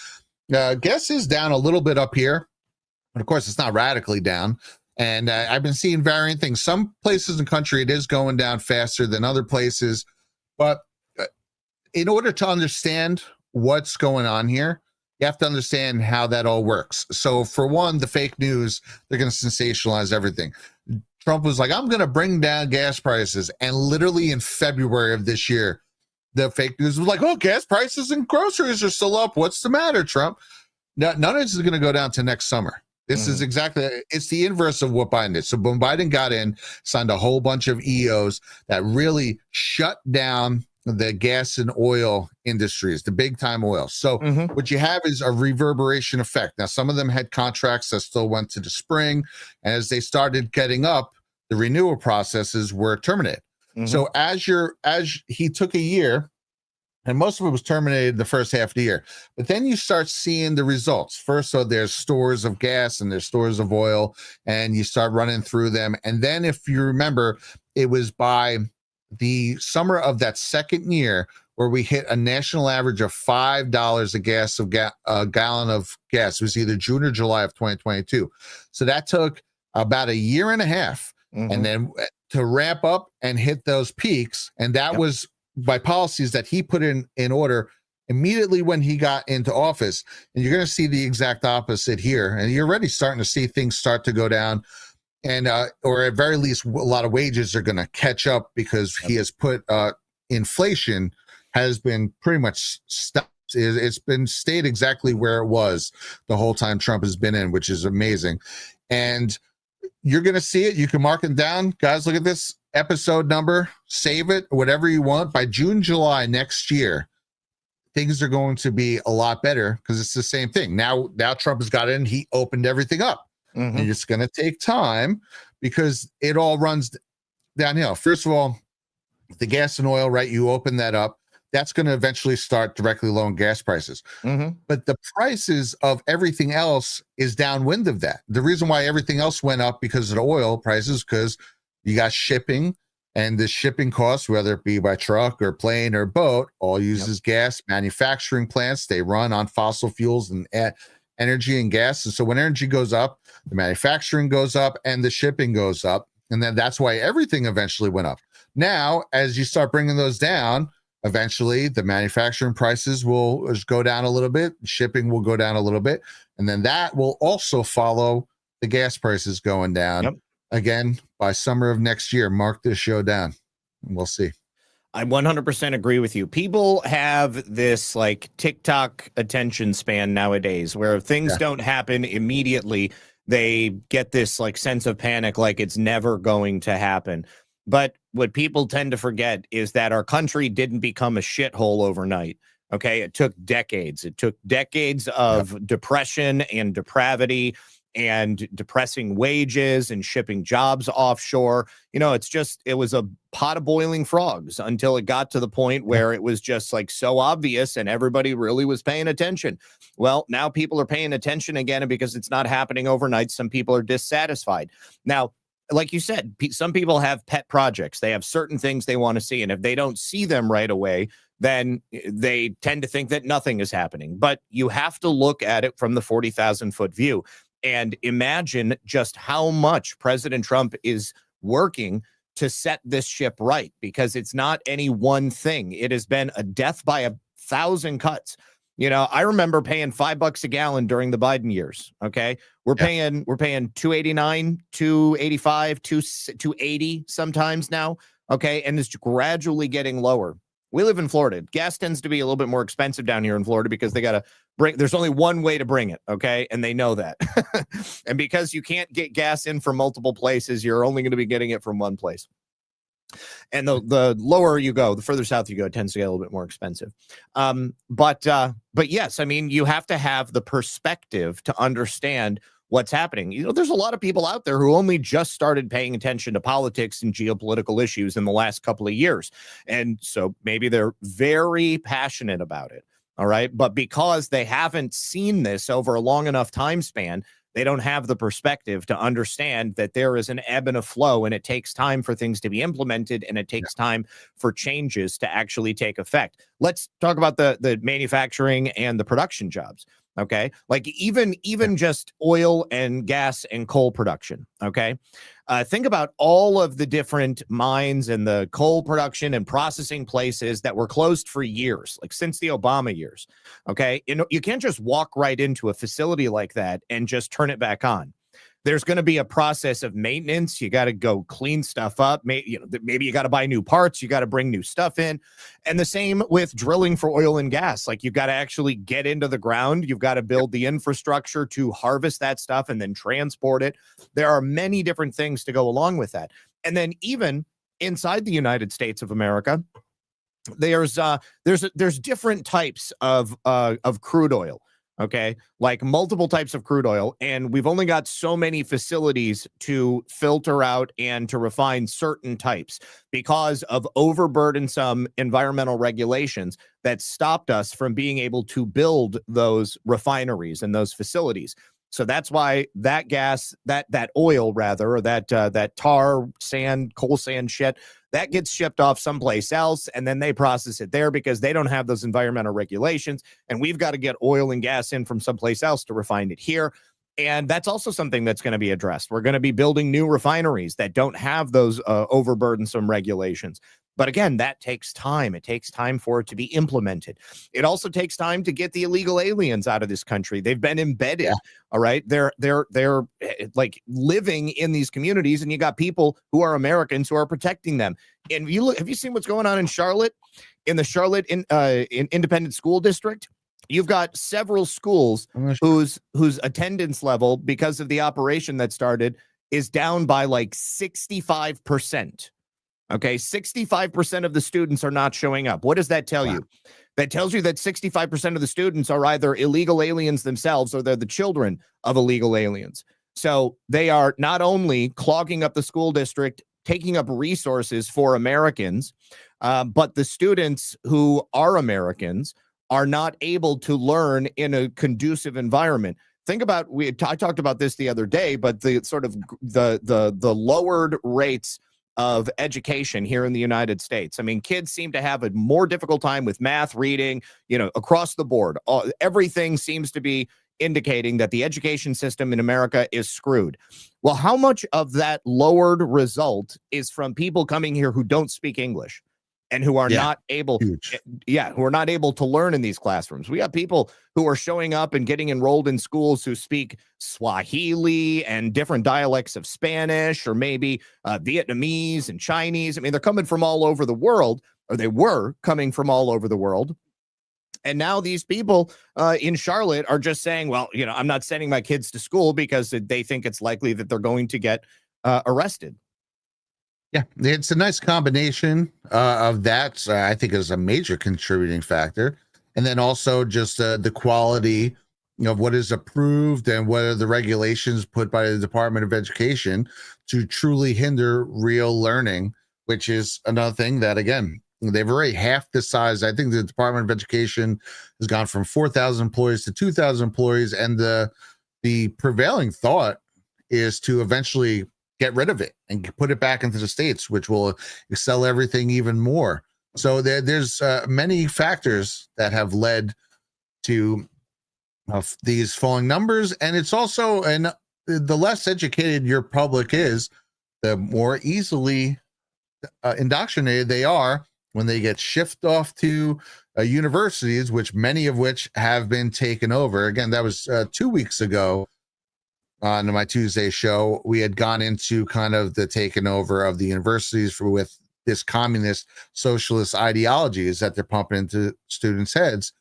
Gas is down a little bit up here, but of course it's not radically down. And I've been seeing varying things. Some places in the country it is going down faster than other places, but in order to understand what's going on here, you have to understand how that all works. So for one, the fake news, they're going to sensationalize everything. Trump was like, I'm going to bring down gas prices. And literally in February of this year, the fake news was like, oh, gas prices and groceries are still up. What's the matter, Trump? No, none of this is going to go down to next summer. This is exactly, it's the inverse of what Biden did. So when Biden got in, signed a whole bunch of EOs that really shut down the gas and oil industries, the big time oil. So what you have is a reverberation effect. Now, some of them had contracts that still went to the spring. And as they started getting up, the renewal processes were terminated. So as he took a year, and most of it was terminated the first half of the year, but then you start seeing the results. First, so there's stores of gas and there's stores of oil, and you start running through them. And then if you remember, it was by the summer of that second year where we hit a national average of $5 a gallon of gas. It was either June or July of 2022. So that took about a year and a half, and then to ramp up and hit those peaks. And that was by policies that he put in order immediately when he got into office. And you're going to see the exact opposite here. And you're already starting to see things start to go down. And or at very least a lot of wages are going to catch up because he has put inflation has been pretty much stopped. It's been stayed exactly where it was the whole time Trump has been in, which is amazing. And you're going to see it. You can mark it down. Guys, look at this episode number. Save it, whatever you want. By June, July next year, things are going to be a lot better because it's the same thing. Now Trump has got in. He opened everything up. And it's going to take time because it all runs downhill. First of all, the gas and oil, right? You open that up. That's going to eventually start directly lowering gas prices. But the prices of everything else is downwind of that. The reason why everything else went up because of the oil prices, because you got shipping, and the shipping costs, whether it be by truck or plane or boat, all uses gas. Manufacturing plants, they run on fossil fuels and energy and gas. And so when energy goes up, the manufacturing goes up and the shipping goes up. And then that's why everything eventually went up. Now, as you start bringing those down, eventually the manufacturing prices will just go down a little bit. Shipping will go down a little bit. And then that will also follow the gas prices going down. Yep. Again, by summer of next year, mark this show down. And we'll see. I 100% agree with you. People have this like TikTok attention span nowadays where if things don't happen immediately, they get this like sense of panic, like it's never going to happen. But what people tend to forget is that our country didn't become a shithole overnight. Okay. It took decades. It took decades of depression and depravity and depressing wages and shipping jobs offshore. You know, it was a pot of boiling frogs until it got to the point where it was just like so obvious and everybody really was paying attention. Well, now people are paying attention again, and because it's not happening overnight, some people are dissatisfied. Now, like you said, some people have pet projects. They have certain things they want to see, and if they don't see them right away, then they tend to think that nothing is happening. But you have to look at it from the 40,000-foot view and imagine just how much President Trump is working to set this ship right, because it's not any one thing. It has been a death by 1,000 cuts. You know, I remember paying $5 a gallon during the Biden years. Okay. We're paying $2.89, $2.85, $2.80 sometimes now. Okay. And it's gradually getting lower. We live in Florida. Gas tends to be a little bit more expensive down here in Florida because they got to there's only one way to bring it. Okay. And they know that. And because you can't get gas in from multiple places, you're only going to be getting it from one place. And the lower you go, the further south you go, it tends to get a little bit more expensive. But yes, I mean, you have to have the perspective to understand what's happening. You know, there's a lot of people out there who only just started paying attention to politics and geopolitical issues in the last couple of years. And so maybe they're very passionate about it. All right. But because they haven't seen this over a long enough time span, they don't have the perspective to understand that there is an ebb and a flow, and it takes time for things to be implemented, and it takes time for changes to actually take effect. Let's talk about the manufacturing and the production jobs. Okay. Like even just oil and gas and coal production. Okay. Think about all of the different mines and the coal production and processing places that were closed for years, like since the Obama years. Okay. You can't just walk right into a facility like that and just turn it back on. There's going to be a process of maintenance. You got to go clean stuff up. Maybe you got to buy new parts. You got to bring new stuff in. And the same with drilling for oil and gas. Like you've got to actually get into the ground. You've got to build the infrastructure to harvest that stuff and then transport it. There are many different things to go along with that. And then even inside the United States of America, there's different types of crude oil. Okay, like multiple types of crude oil. And we've only got so many facilities to filter out and to refine certain types because of overburdensome environmental regulations that stopped us from being able to build those refineries and those facilities. So that's why that gas, that oil rather, or that tar, sand, coal sand shit, that gets shipped off someplace else, and then they process it there because they don't have those environmental regulations, and we've got to get oil and gas in from someplace else to refine it here. And that's also something that's going to be addressed. We're going to be building new refineries that don't have those overburdensome regulations. But again, that takes time. It takes time for it to be implemented. It also takes time to get the illegal aliens out of this country. They've been embedded. Yeah. All right. They're like living in these communities, and you got people who are Americans who are protecting them. And have you seen what's going on in Charlotte, in the Charlotte in Independent School District? You've got several schools whose attendance level, because of the operation that started, is down by like 65%. Okay, 65% of the students are not showing up. What does that tell you? That tells you that 65% of the students are either illegal aliens themselves or they're the children of illegal aliens. So they are not only clogging up the school district, taking up resources for Americans, but the students who are Americans are not able to learn in a conducive environment. Think about, I talked about this the other day, but the sort of the lowered rates of education here in the United States. I mean, kids seem to have a more difficult time with math, reading, across the board. Everything seems to be indicating that the education system in America is screwed. Well, how much of that lowered result is from people coming here who don't speak English and who are not able, who are not able to learn in these classrooms? We have people who are showing up and getting enrolled in schools who speak Swahili and different dialects of Spanish, or maybe Vietnamese and Chinese. I mean, they're coming from all over the world, or they were coming from all over the world. And now these people in Charlotte are just saying, well, you know, I'm not sending my kids to school because they think it's likely that they're going to get arrested. Yeah, it's a nice combination of that. I think is a major contributing factor. And then also just the quality of what is approved and what are the regulations put by the Department of Education to truly hinder real learning, which is another thing that, again, they've already half the size. I think the Department of Education has gone from 4,000 employees to 2,000 employees. And the prevailing thought is to eventually get rid of it and put it back into the states, which will excel everything even more. So there's many factors that have led to these falling numbers. And it's also, and the less educated your public is, the more easily indoctrinated they are when they get shipped off to universities, which many of which have been taken over. Again, that was 2 weeks ago. On my Tuesday show, we had gone into kind of the taking over of the universities with this communist socialist ideologies that they're pumping into students' heads.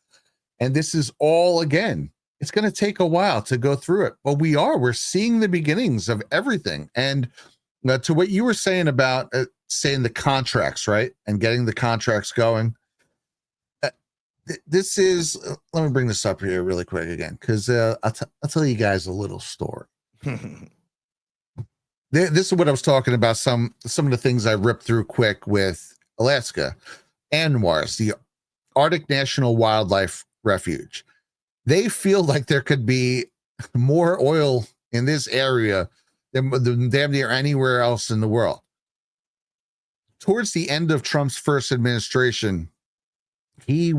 And this is all, again, it's going to take a while to go through it, but we're seeing the beginnings of everything. And to what you were saying about saying the contracts, right? And getting the contracts going. This is, let me bring this up here really quick again, because I'll tell you guys a little story. This is what I was talking about. Some of the things I ripped through quick with Alaska. ANWRs, the Arctic National Wildlife Refuge. They feel like there could be more oil in this area than damn near anywhere else in the world. Towards the end of Trump's first administration, they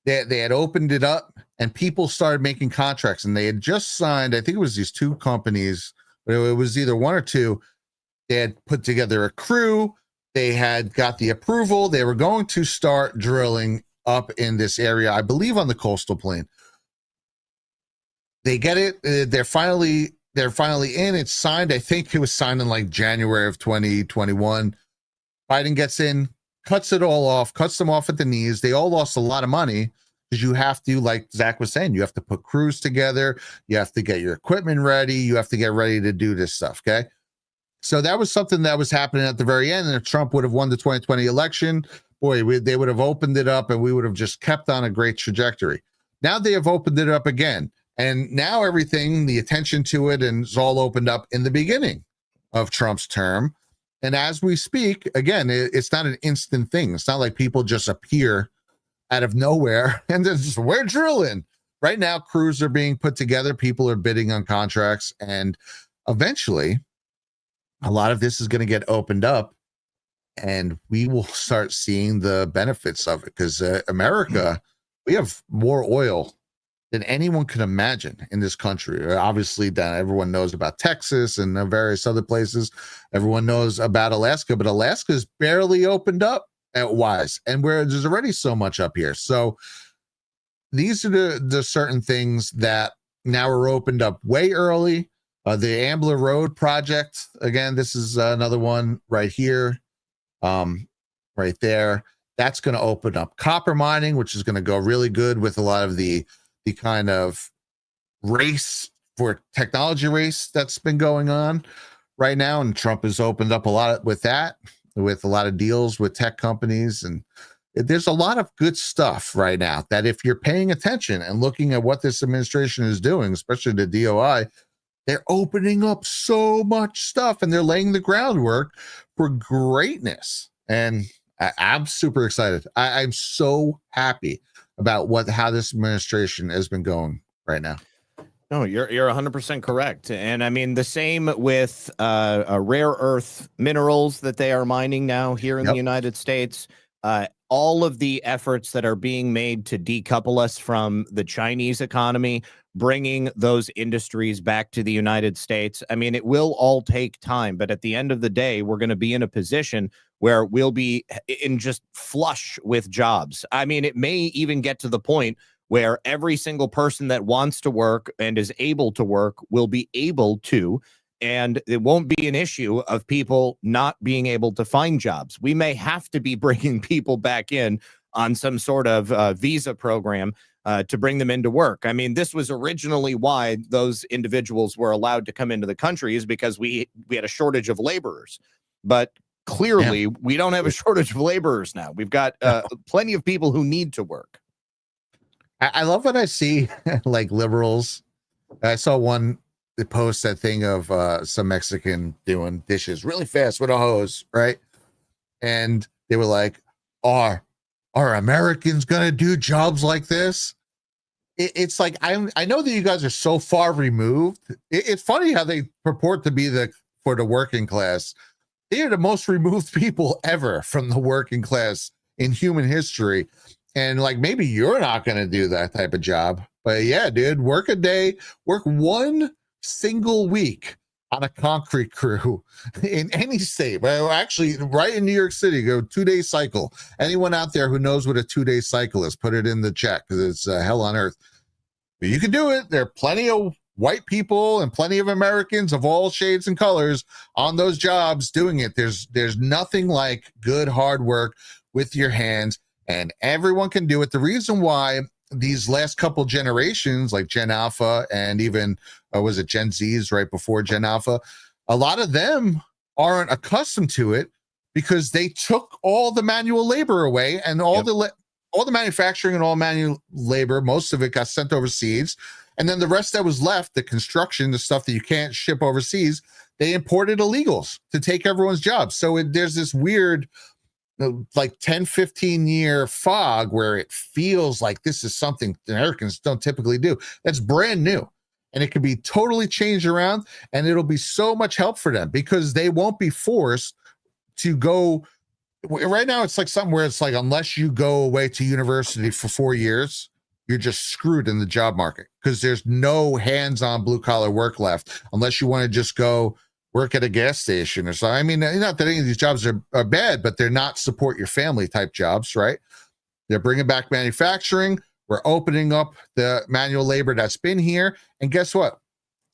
had opened it up and people started making contracts, and they had just signed, I think it was these two companies, but it was either one or two. They had put together a crew. They had got the approval. They were going to start drilling up in this area, I believe on the coastal plain. They get it. They're finally in. It's signed. I think it was signed in like January of 2021. Biden gets in, cuts it all off, cuts them off at the knees. They all lost a lot of money because you have to, like Zach was saying, you have to put crews together. You have to get your equipment ready. You have to get ready to do this stuff. Okay. So that was something that was happening at the very end. And if Trump would have won the 2020 election, boy, they would have opened it up and we would have just kept on a great trajectory. Now they have opened it up again. And now everything, the attention to it, and it's all opened up in the beginning of Trump's term. And as we speak, again, it's not an instant thing. It's not like people just appear out of nowhere and just, we're drilling. Right now, crews are being put together. People are bidding on contracts. And eventually, a lot of this is going to get opened up. And we will start seeing the benefits of it. Because America, we have more oil than anyone can imagine in this country. Obviously, that everyone knows about Texas and various other places. Everyone knows about Alaska, but Alaska's barely opened up at wise, and where there's already so much up here. So these are the certain things that now are opened up way early. The Ambler Road project, again, this is another one right here, right there. That's going to open up copper mining, which is going to go really good with a lot of the kind of race for technology race that's been going on right now. And Trump has opened up a lot with that, with a lot of deals with tech companies. And there's a lot of good stuff right now that if you're paying attention and looking at what this administration is doing, especially the DOI, they're opening up so much stuff and they're laying the groundwork for greatness. And I'm super excited. I'm so happy about how this administration has been going right now. No, you're 100% correct. And I mean, the same with rare earth minerals that they are mining now here in the United States. all of the efforts that are being made to decouple us from the Chinese economy, bringing those industries back to the United States. I mean, it will all take time, but at the end of the day, we're going to be in a position where we'll be in just flush with jobs. I mean, it may even get to the point where every single person that wants to work and is able to work will be able to, and it won't be an issue of people not being able to find jobs. We may have to be bringing people back in on some sort of visa program to bring them into work. I mean, this was originally why those individuals were allowed to come into the country, is because we had a shortage of laborers. But clearly, we don't have a shortage of laborers now. We've got plenty of people who need to work. I love when I see like liberals. I saw one post that thing of some Mexican doing dishes really fast with a hose, right? And they were like, are Americans gonna do jobs like this? It's like, I know that you guys are so far removed. It's funny how they purport to be for the working class. They are the most removed people ever from the working class in human history. And like, maybe you're not going to do that type of job, but yeah, dude, work a day, work one single week on a concrete crew in any state. Well, actually, right in New York City, go 2-day cycle. Anyone out there who knows what a 2-day cycle is, put it in the chat, because it's hell on earth. But you can do it. There are plenty of white people and plenty of Americans of all shades and colors on those jobs doing it. There's nothing like good hard work with your hands, and everyone can do it. The reason why these last couple generations, like Gen Alpha and even was it Gen Z's right before Gen Alpha, a lot of them aren't accustomed to it because they took all the manual labor away, and all the manufacturing and all manual labor, most of it got sent overseas. And then the rest that was left, the construction, the stuff that you can't ship overseas, they imported illegals to take everyone's jobs. So there's this weird like 10, 15 year fog where it feels like this is something Americans don't typically do. That's brand new. And it can be totally changed around, and it'll be so much help for them because they won't be forced to go. Right now, it's like something where it's like, unless you go away to university for 4 years, you're just screwed in the job market because there's no hands-on blue-collar work left unless you want to just go work at a gas station or something. I mean, not that any of these jobs are bad, but they're not support your family type jobs, right? They're bringing back manufacturing. We're opening up the manual labor that's been here. And guess what?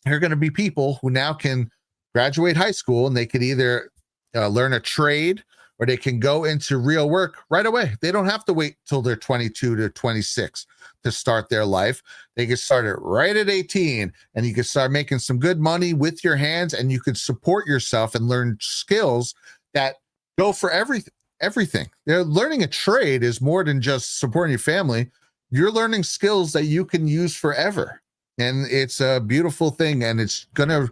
There are going to be people who now can graduate high school, and they could either learn a trade, or they can go into real work right away. They don't have to wait till they're 22 to 26 to start their life. They can start it right at 18, and you can start making some good money with your hands, and you could support yourself and learn skills that go for everything. They're learning a trade is more than just supporting your family. You're learning skills that you can use forever. And it's a beautiful thing, and it's going to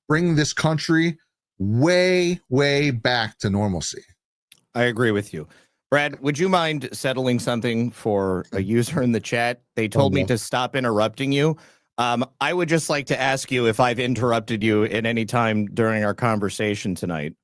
bring this country way, way back to normalcy. I agree with you. Brad, would you mind settling something for a user in the chat? They told me to stop interrupting you. I would just like to ask you if I've interrupted you at any time during our conversation tonight.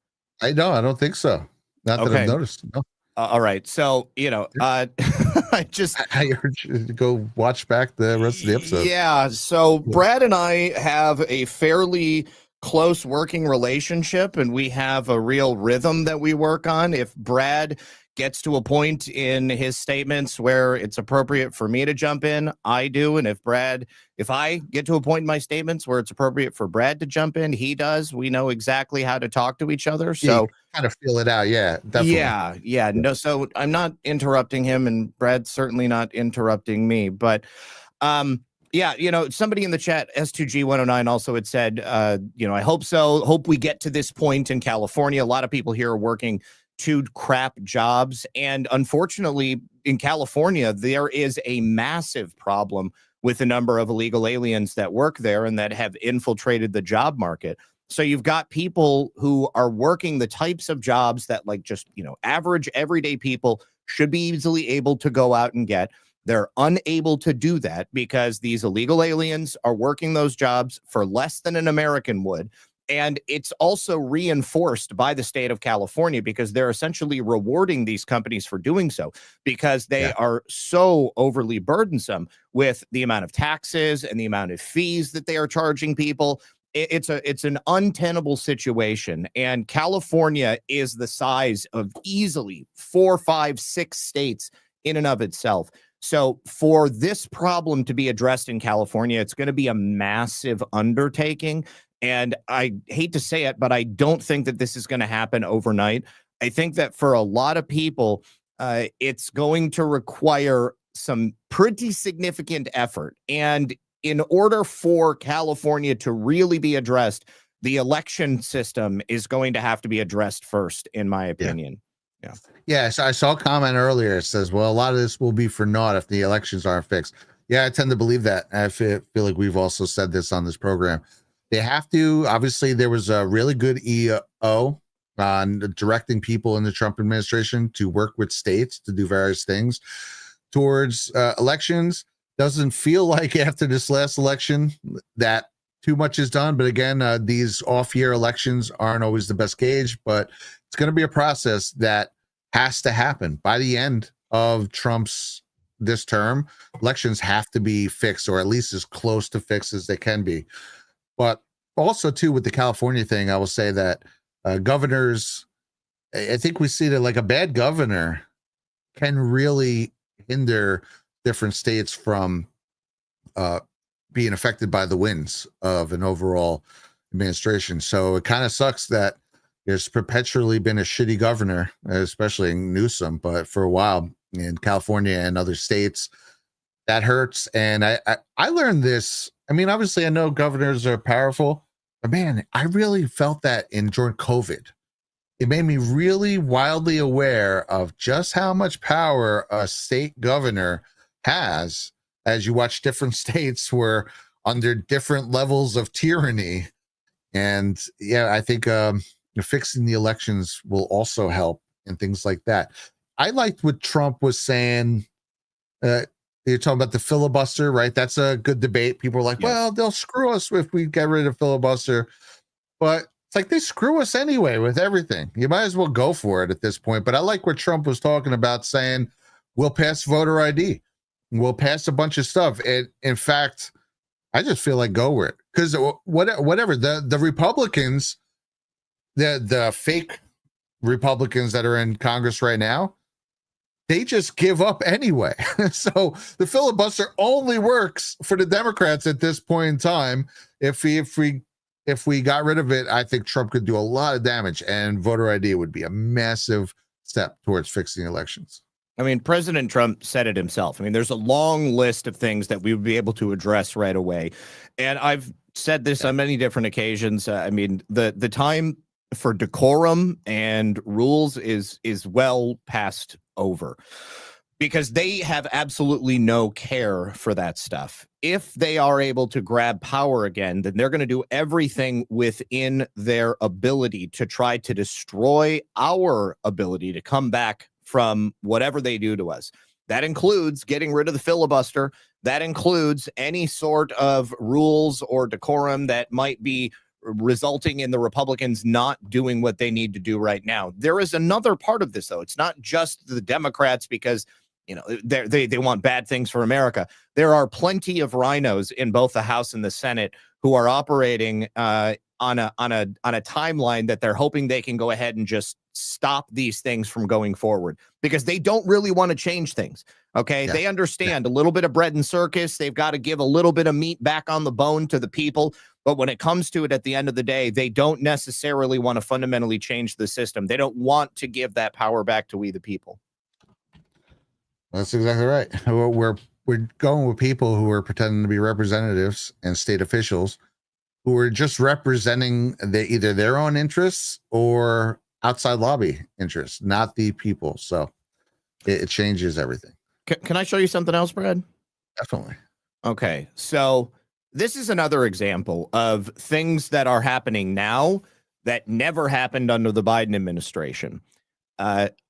I don't think so. Not that I've noticed. No. All right. So, I urge you to go watch back the rest of the episode. Yeah. So Brad and I have a fairly close working relationship, and we have a real rhythm that we work on. If Brad gets to a point in his statements where it's appropriate for me to jump in, I do. And if I get to a point in my statements where it's appropriate for Brad to jump in, he does. We know exactly how to talk to each other. So kind of feel it out. Yeah, definitely. Yeah. No, so I'm not interrupting him, and Brad's certainly not interrupting me, but, somebody in the chat, S2G109, also had said, I hope we get to this point in California. A lot of people here are working 2 crap jobs. And unfortunately, in California, there is a massive problem with the number of illegal aliens that work there and that have infiltrated the job market. So you've got people who are working the types of jobs that average everyday people should be easily able to go out and get. They're unable to do that because these illegal aliens are working those jobs for less than an American would. And it's also reinforced by the state of California because they're essentially rewarding these companies for doing so because they are so overly burdensome with the amount of taxes and the amount of fees that they are charging people. It's an untenable situation, and California is the size of easily 4, 5, 6 states in and of itself. So for this problem to be addressed in California, it's going to be a massive undertaking. And I hate to say it, but I don't think that this is going to happen overnight. I think that for a lot of people, it's going to require some pretty significant effort. And in order for California to really be addressed, the election system is going to have to be addressed first, in my opinion. Yeah, so I saw a comment earlier. It says, well, a lot of this will be for naught if the elections aren't fixed. Yeah, I tend to believe that. I feel like we've also said this on this program. They have to, obviously, there was a really good EO on directing people in the Trump administration to work with states to do various things towards elections. Doesn't feel like after this last election that too much is done. But again, these off-year elections aren't always the best gauge, but it's going to be a process that has to happen by the end of Trump's this term. Elections have to be fixed, or at least as close to fixed as they can be. But also, too, with the California thing, I will say that governors, I think we see that like a bad governor can really hinder different states from being affected by the winds of an overall administration. So it kind of sucks that there's perpetually been a shitty governor, especially in Newsom, but for a while in California and other states, that hurts. And I learned this. I mean, obviously, I know governors are powerful, but man, I really felt that during COVID. It made me really wildly aware of just how much power a state governor has as you watch different states were under different levels of tyranny. And yeah, I think fixing the elections will also help and things like that. I liked what Trump was saying. You're talking about the filibuster, right? That's a good debate. People are like, well, they'll screw us if we get rid of filibuster. But it's like they screw us anyway with everything. You might as well go for it at this point. But I like what Trump was talking about, saying we'll pass voter ID. We'll pass a bunch of stuff. And in fact, I just feel like go with it. Because whatever, the Republicans, the fake Republicans that are in Congress right now, they just give up anyway. So the filibuster only works for the Democrats at this point in time. If we got rid of it, I think Trump could do a lot of damage, and voter ID would be a massive step towards fixing elections. I mean, President Trump said it himself. I mean, there's a long list of things that we would be able to address right away. And I've said this on many different occasions. I mean, the time for decorum and rules is well past over, because they have absolutely no care for that stuff. If they are able to grab power again, then they're going to do everything within their ability to try to destroy our ability to come back from whatever they do to us. That includes getting rid of the filibuster. That includes any sort of rules or decorum that might be resulting in the Republicans not doing what they need to do right now. There is another part of this, though. It's not just the Democrats, because they want bad things for America. There are plenty of rhinos in both the House and the Senate who are operating on a timeline that they're hoping they can go ahead and just stop these things from going forward, because they don't really want to change things. Okay. Yeah. They understand a little bit of bread and circus. They've got to give a little bit of meat back on the bone to the people. But when it comes to it, at the end of the day, they don't necessarily want to fundamentally change the system. They don't want to give that power back to we the people. That's exactly right. We're going with people who are pretending to be representatives and state officials who are just representing either their own interests or outside lobby interests, not the people. So it changes everything. Can I show you something else, Brad? Definitely. Okay. So this is another example of things that are happening now that never happened under the Biden administration.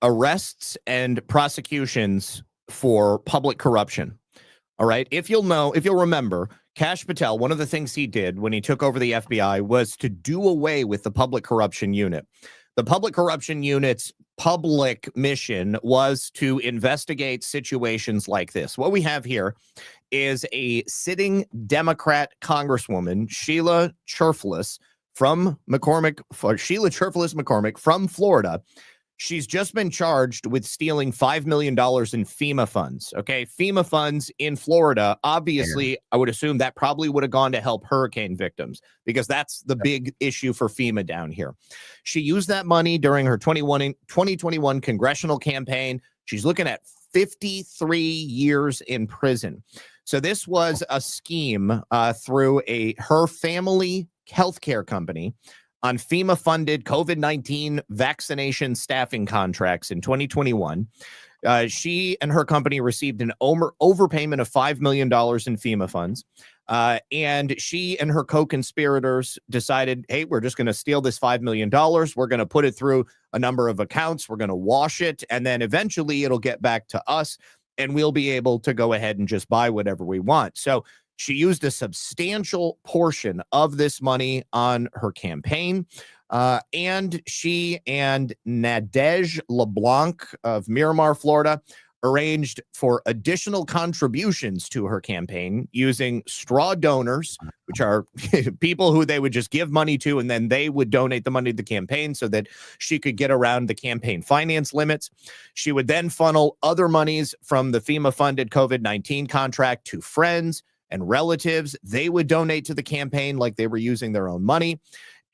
Arrests and prosecutions for public corruption. All right. If you'll remember, Kash Patel, one of the things he did when he took over the FBI was to do away with the public corruption unit. The public corruption unit's public mission was to investigate situations like this. What we have here is a sitting Democrat Congresswoman, Sheila Cherflis McCormick from Florida. She's just been charged with stealing $5 million in FEMA funds. Okay. FEMA funds in Florida. Obviously, I would assume that probably would have gone to help hurricane victims because that's the big issue for FEMA down here. She used that money during her 2021 congressional campaign. She's looking at 53 years in prison. So this was a scheme through her family healthcare company on FEMA-funded COVID-19 vaccination staffing contracts in 2021. She and her company received an overpayment of $5 million in FEMA funds. And she and her co-conspirators decided, hey, we're just going to steal this $5 million. We're going to put it through a number of accounts. We're going to wash it. And then eventually it'll get back to us and we'll be able to go ahead and just buy whatever we want. So she used a substantial portion of this money on her campaign. And she and Nadege LeBlanc of Miramar, Florida, arranged for additional contributions to her campaign using straw donors, which are people who they would just give money to, and then they would donate the money to the campaign so that she could get around the campaign finance limits. She would then funnel other monies from the FEMA-funded COVID-19 contract to friends and relatives. They would donate to the campaign like they were using their own money.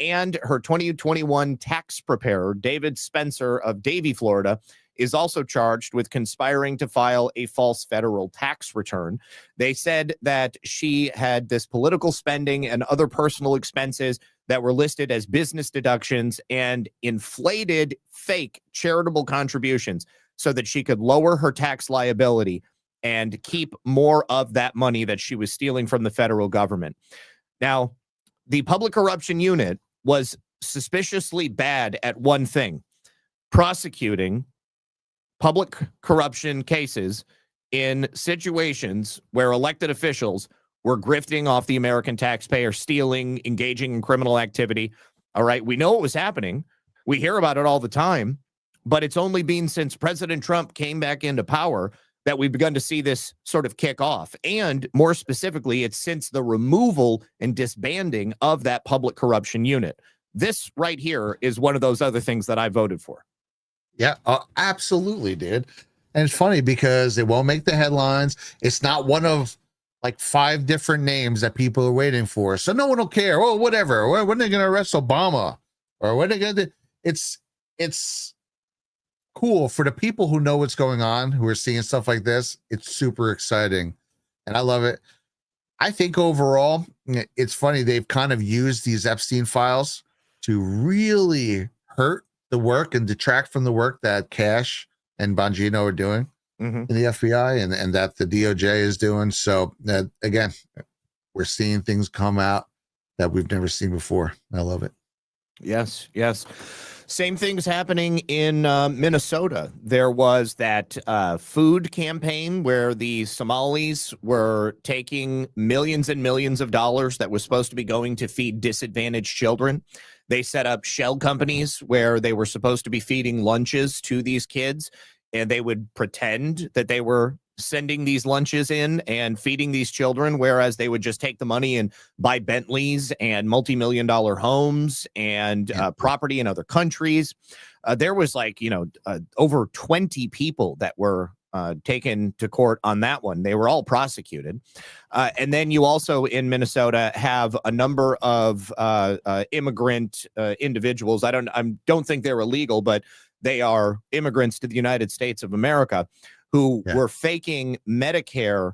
And her 2021 tax preparer, David Spencer of Davie, Florida, is also charged with conspiring to file a false federal tax return. They said that she had this political spending and other personal expenses that were listed as business deductions and inflated fake charitable contributions so that she could lower her tax liability and keep more of that money that she was stealing from the federal government. Now, the public corruption unit was suspiciously bad at one thing: prosecuting public corruption cases in situations where elected officials were grifting off the American taxpayer, stealing, engaging in criminal activity. All right, we know what was happening. We hear about it all the time, but it's only been since President Trump came back into power that we've begun to see this sort of kick off. And more specifically, it's since the removal and disbanding of that public corruption unit. This right here is one of those other things that I voted for. Yeah, absolutely, dude. And it's funny because it won't make the headlines. It's not one of like 5 different names that people are waiting for. So no one will care. Oh, whatever. When are they going to arrest Obama? Or when are they going to... It's cool for the people who know what's going on, who are seeing stuff like this. It's super exciting and I love it. I think overall it's funny, they've kind of used these Epstein files to really hurt the work and detract from the work that Kash and Bongino are doing in the FBI and that the DOJ is doing. So again, we're seeing things come out that we've never seen before. I love it. Yes. Same things happening in Minnesota. There was that food campaign where the Somalis were taking millions and millions of dollars that was supposed to be going to feed disadvantaged children. They set up shell companies where they were supposed to be feeding lunches to these kids, and they would pretend that they were sending these lunches in and feeding these children, whereas they would just take the money and buy Bentleys and multi-million-dollar homes and property in other countries. There was over 20 people that were taken to court on that one. They were all prosecuted. And then you also in Minnesota have a number of immigrant individuals. I don't think they're illegal, but they are immigrants to the United States of America who were faking Medicare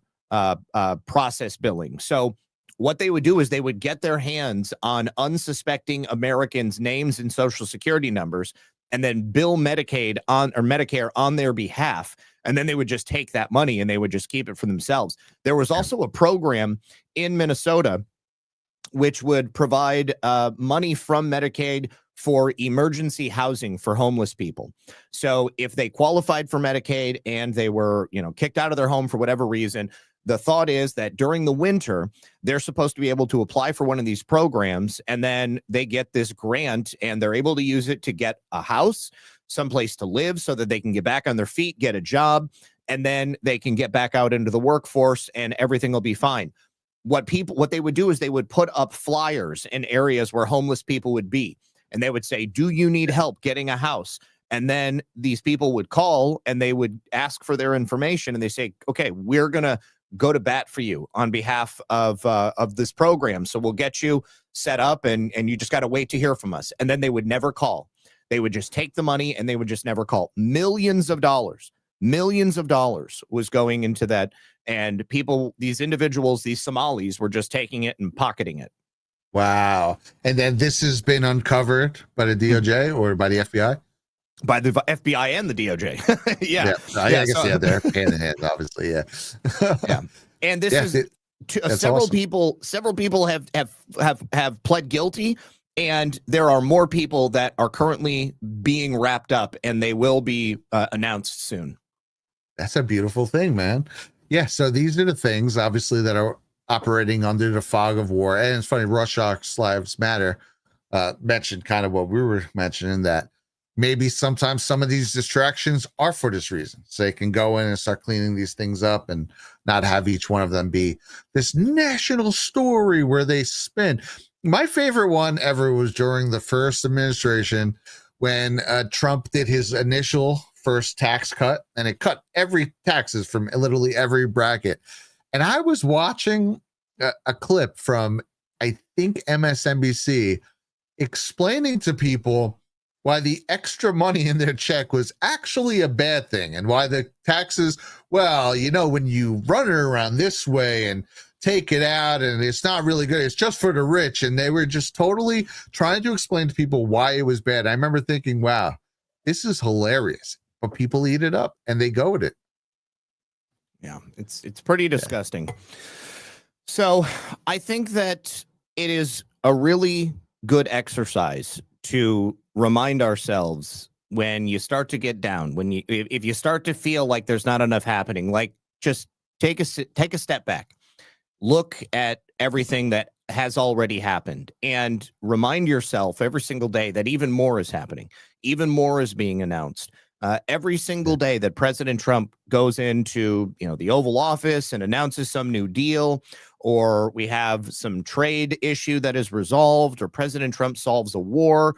process billing. So what they would do is they would get their hands on unsuspecting Americans' names and social security numbers and then bill Medicaid or Medicare on their behalf. And then they would just take that money and they would just keep it for themselves. There was also a program in Minnesota which would provide money from Medicaid for emergency housing for homeless people. So if they qualified for Medicaid and they were, kicked out of their home for whatever reason, The thought is that during the winter, they're supposed to be able to apply for one of these programs, and then they get this grant and they're able to use it to get a house, someplace to live so that they can get back on their feet, get a job, and then they can get back out into the workforce and everything will be fine. What they would do is they would put up flyers in areas where homeless people would be, and they would say, do you need help getting a house? And then these people would call and they would ask for their information, and they say, okay, we're going to go to bat for you on behalf of this program. So we'll get you set up and you just got to wait to hear from us. And then they would never call. They would just take the money and they would just never call. Millions of dollars was going into that. And people, these individuals, these Somalis were just taking it and pocketing it. Wow. And then this has been uncovered by the DOJ or by the FBI? By the FBI and the DOJ. Yeah. I guess, they're hand in hand, obviously. Yeah. Yeah. And this is several awesome. Several people have pled guilty, and there are more people that are currently being wrapped up, and they will be announced soon. That's a beautiful thing, man. Yeah. So these are the things, obviously, that are operating under the fog of war. And it's funny, Rorschach's Lives Matter mentioned kind of what we were mentioning, that maybe sometimes some of these distractions are for this reason. So they can go in and start cleaning these things up and not have each one of them be this national story where they spin. My favorite one ever was during the first administration when Trump did his initial first tax cut, and it cut every taxes from literally every bracket. And I was watching a clip from, I think, MSNBC explaining to people why the extra money in their check was actually a bad thing, and why the taxes, well, when you run it around this way and take it out and it's not really good, it's just for the rich. And they were just totally trying to explain to people why it was bad. I remember thinking, wow, this is hilarious, but people eat it up and they go with it. Yeah, it's pretty disgusting. Yeah. So I think that it is a really good exercise to remind ourselves when you start to get down, if you start to feel like there's not enough happening, like just take a step back, look at everything that has already happened, and remind yourself every single day that even more is happening, even more is being announced. Every single day that President Trump goes into, the Oval Office and announces some new deal, or we have some trade issue that is resolved, or President Trump solves a war.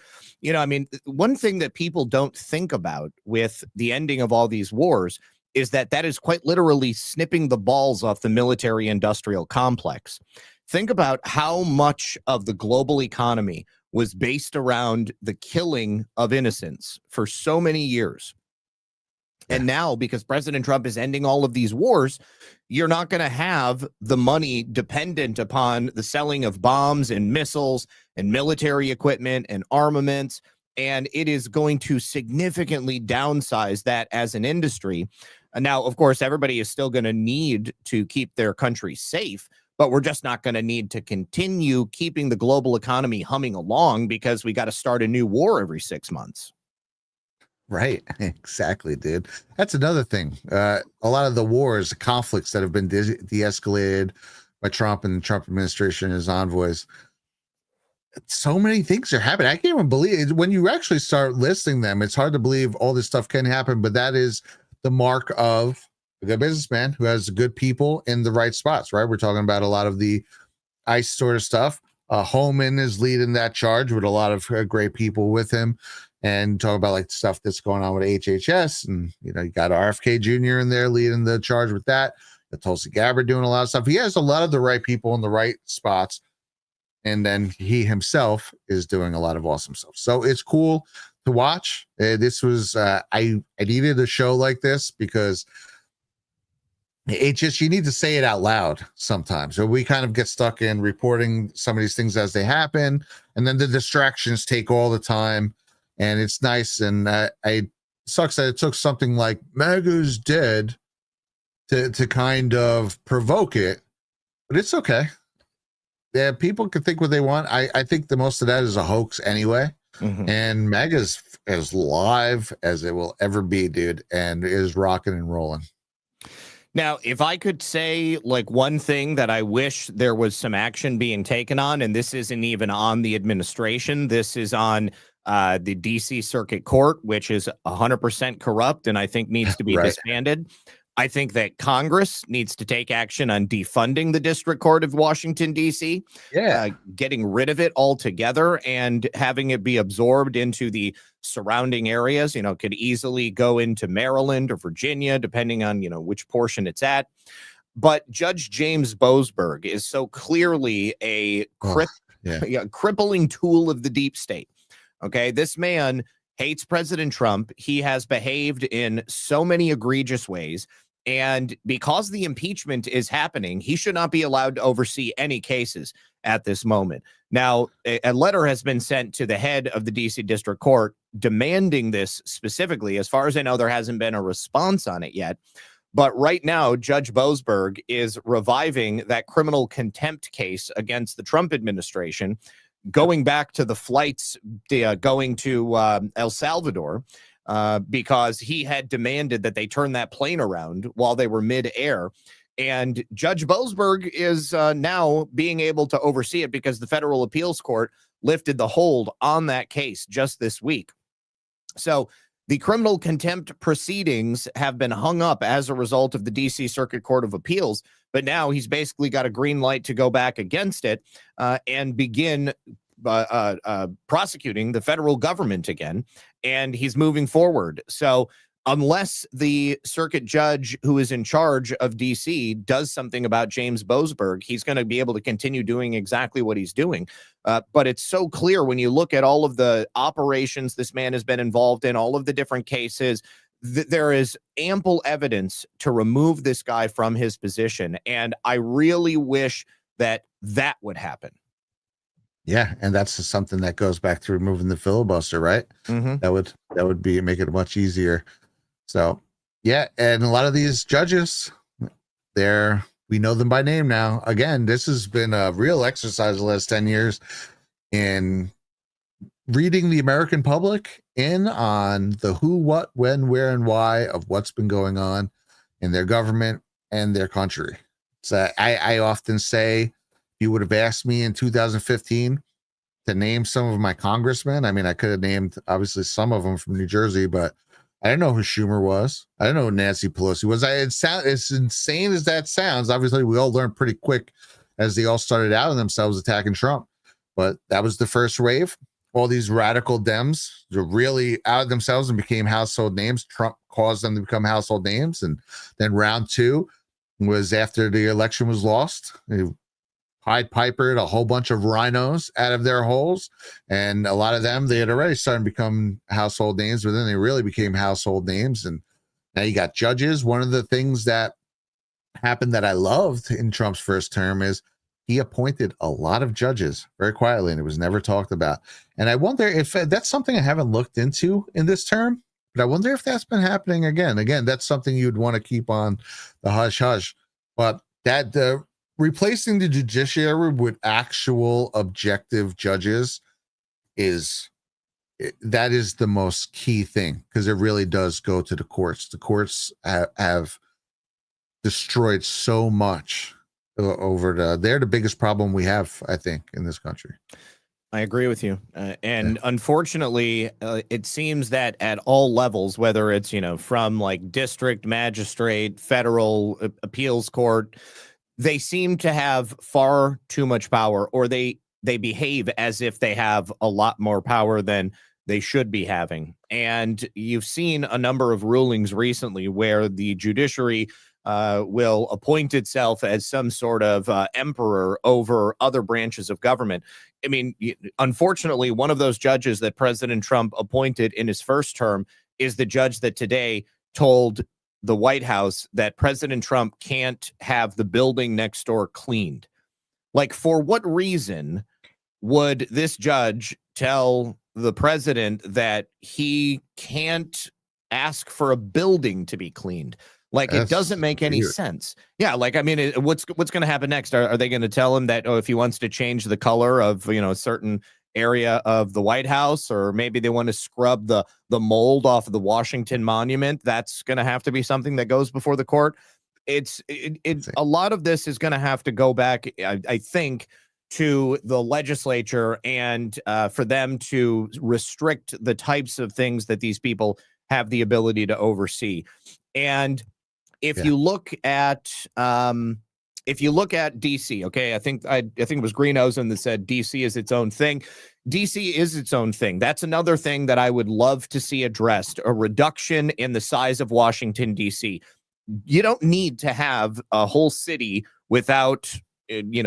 One thing that people don't think about with the ending of all these wars is that is quite literally snipping the balls off the military industrial complex. Think about how much of the global economy was based around the killing of innocents for so many years. And now, because President Trump is ending all of these wars, you're not going to have the money dependent upon the selling of bombs and missiles and military equipment and armaments. And it is going to significantly downsize that as an industry. Now, of course, everybody is still going to need to keep their country safe, but we're just not going to need to continue keeping the global economy humming along because we got to start a new war every 6 months. Right. Exactly, dude. That's another thing. A lot of the wars, the conflicts that have been de-escalated by Trump and the Trump administration and his envoys, so many things are happening. I can't even believe it. When you actually start listing them, it's hard to believe all this stuff can happen, but that is the mark of a good businessman who has good people in the right spots, right? We're talking about a lot of the ICE sort of stuff. Holman is leading that charge with a lot of great people with him. And talk about like the stuff that's going on with HHS, and you got RFK Jr. in there leading the charge with that. The Tulsi Gabbard doing a lot of stuff. He has a lot of the right people in the right spots, and then he himself is doing a lot of awesome stuff. So it's cool to watch. This was I needed a show like this because it just, you need to say it out loud sometimes. So we kind of get stuck in reporting some of these things as they happen, and then the distractions take all the time. And it's nice, and it sucks that it took something like MAGA's dead to kind of provoke it, but it's okay. Yeah, people can think what they want. I think the most of that is a hoax anyway. Mm-hmm. And MAGA's as live as it will ever be, dude, and is rocking and rolling. Now, if I could say like one thing that I wish there was some action being taken on, and this isn't even on the administration, this is on the DC Circuit Court, which is 100% corrupt and I think needs to be disbanded. I think that Congress needs to take action on defunding the District Court of Washington, D.C., getting rid of it altogether and having it be absorbed into the surrounding areas. You know, could easily go into Maryland or Virginia, depending on, you know, which portion it's at. But Judge James Boasberg is so clearly a crippling tool of the deep state. Okay, this man hates President Trump. He has behaved in so many egregious ways. And because the impeachment is happening, he should not be allowed to oversee any cases at this moment. Now, a letter has been sent to the head of the DC District Court demanding this specifically. As far as I know, there hasn't been a response on it yet. But right now, Judge Boasberg is reviving that criminal contempt case against the Trump administration, going back to the flights going to El Salvador, because he had demanded that they turn that plane around while they were mid-air. And Judge Boasberg is now being able to oversee it because the Federal Appeals Court lifted the hold on that case just this week. So the criminal contempt proceedings have been hung up as a result of the DC Circuit Court of Appeals, but now he's basically got a green light to go back against it and begin prosecuting the federal government again, and he's moving forward. So unless the circuit judge who is in charge of DC does something about James Boasberg, he's going to be able to continue doing exactly what he's doing. But it's so clear when you look at all of the operations this man has been involved in, all of the different cases, there is ample evidence to remove this guy from his position. And I really wish that that would happen. Yeah, and that's something that goes back to removing the filibuster, right? Mm-hmm. That would make it much easier. So, yeah, and a lot of these judges, we know them by name now. Again, this has been a real exercise the last 10 years in reading the American public in on the who, what, when, where, and why of what's been going on in their government and their country. So I often say, you would have asked me in 2015 to name some of my congressmen. I mean, I could have named obviously some of them from New Jersey, but I didn't know who Schumer was. I didn't know who Nancy Pelosi was. As insane as that sounds, obviously we all learned pretty quick as they all started out on themselves attacking Trump. But that was the first wave. All these radical Dems were really out of themselves and became household names. Trump caused them to become household names. And then round two was after the election was lost. Pied Pipered a whole bunch of rhinos out of their holes, and a lot of them, they had already started to become household names, but then they really became household names. And now you got judges. One of the things that happened that I loved in Trump's first term is he appointed a lot of judges very quietly, and it was never talked about. And I wonder if that's something I haven't looked into in this term, but I wonder if that's been happening again. Again, that's something you'd want to keep on the hush hush, but that replacing the judiciary with actual objective judges is the most key thing, because it really does go to the courts. The courts have destroyed so much over they're the biggest problem we have, I think, in this country. I agree with you. Unfortunately, it seems that at all levels, whether it's, from like district, magistrate, federal appeals court, they seem to have far too much power, or they behave as if they have a lot more power than they should be having. And you've seen a number of rulings recently where the judiciary will appoint itself as some sort of emperor over other branches of government. I mean, unfortunately, one of those judges that President Trump appointed in his first term is the judge that today told the White House that President Trump can't have the building next door cleaned. Like, for what reason would this judge tell the president that he can't ask for a building to be cleaned? Like, it doesn't make any sense. Yeah, like, I mean, what's going to happen next? Are they going to tell him that, if he wants to change the color of, a certain area of the White House, or maybe they want to scrub the mold off of the Washington Monument, that's going to have to be something that goes before the court? a lot of this is going to have to go back, I think, to the legislature and for them to restrict the types of things that these people have the ability to oversee. And if you look at DC, okay, I think it was Greenosen that said DC is its own thing. DC is its own thing. That's another thing that I would love to see addressed, a reduction in the size of Washington, DC. You don't need to have a whole city without,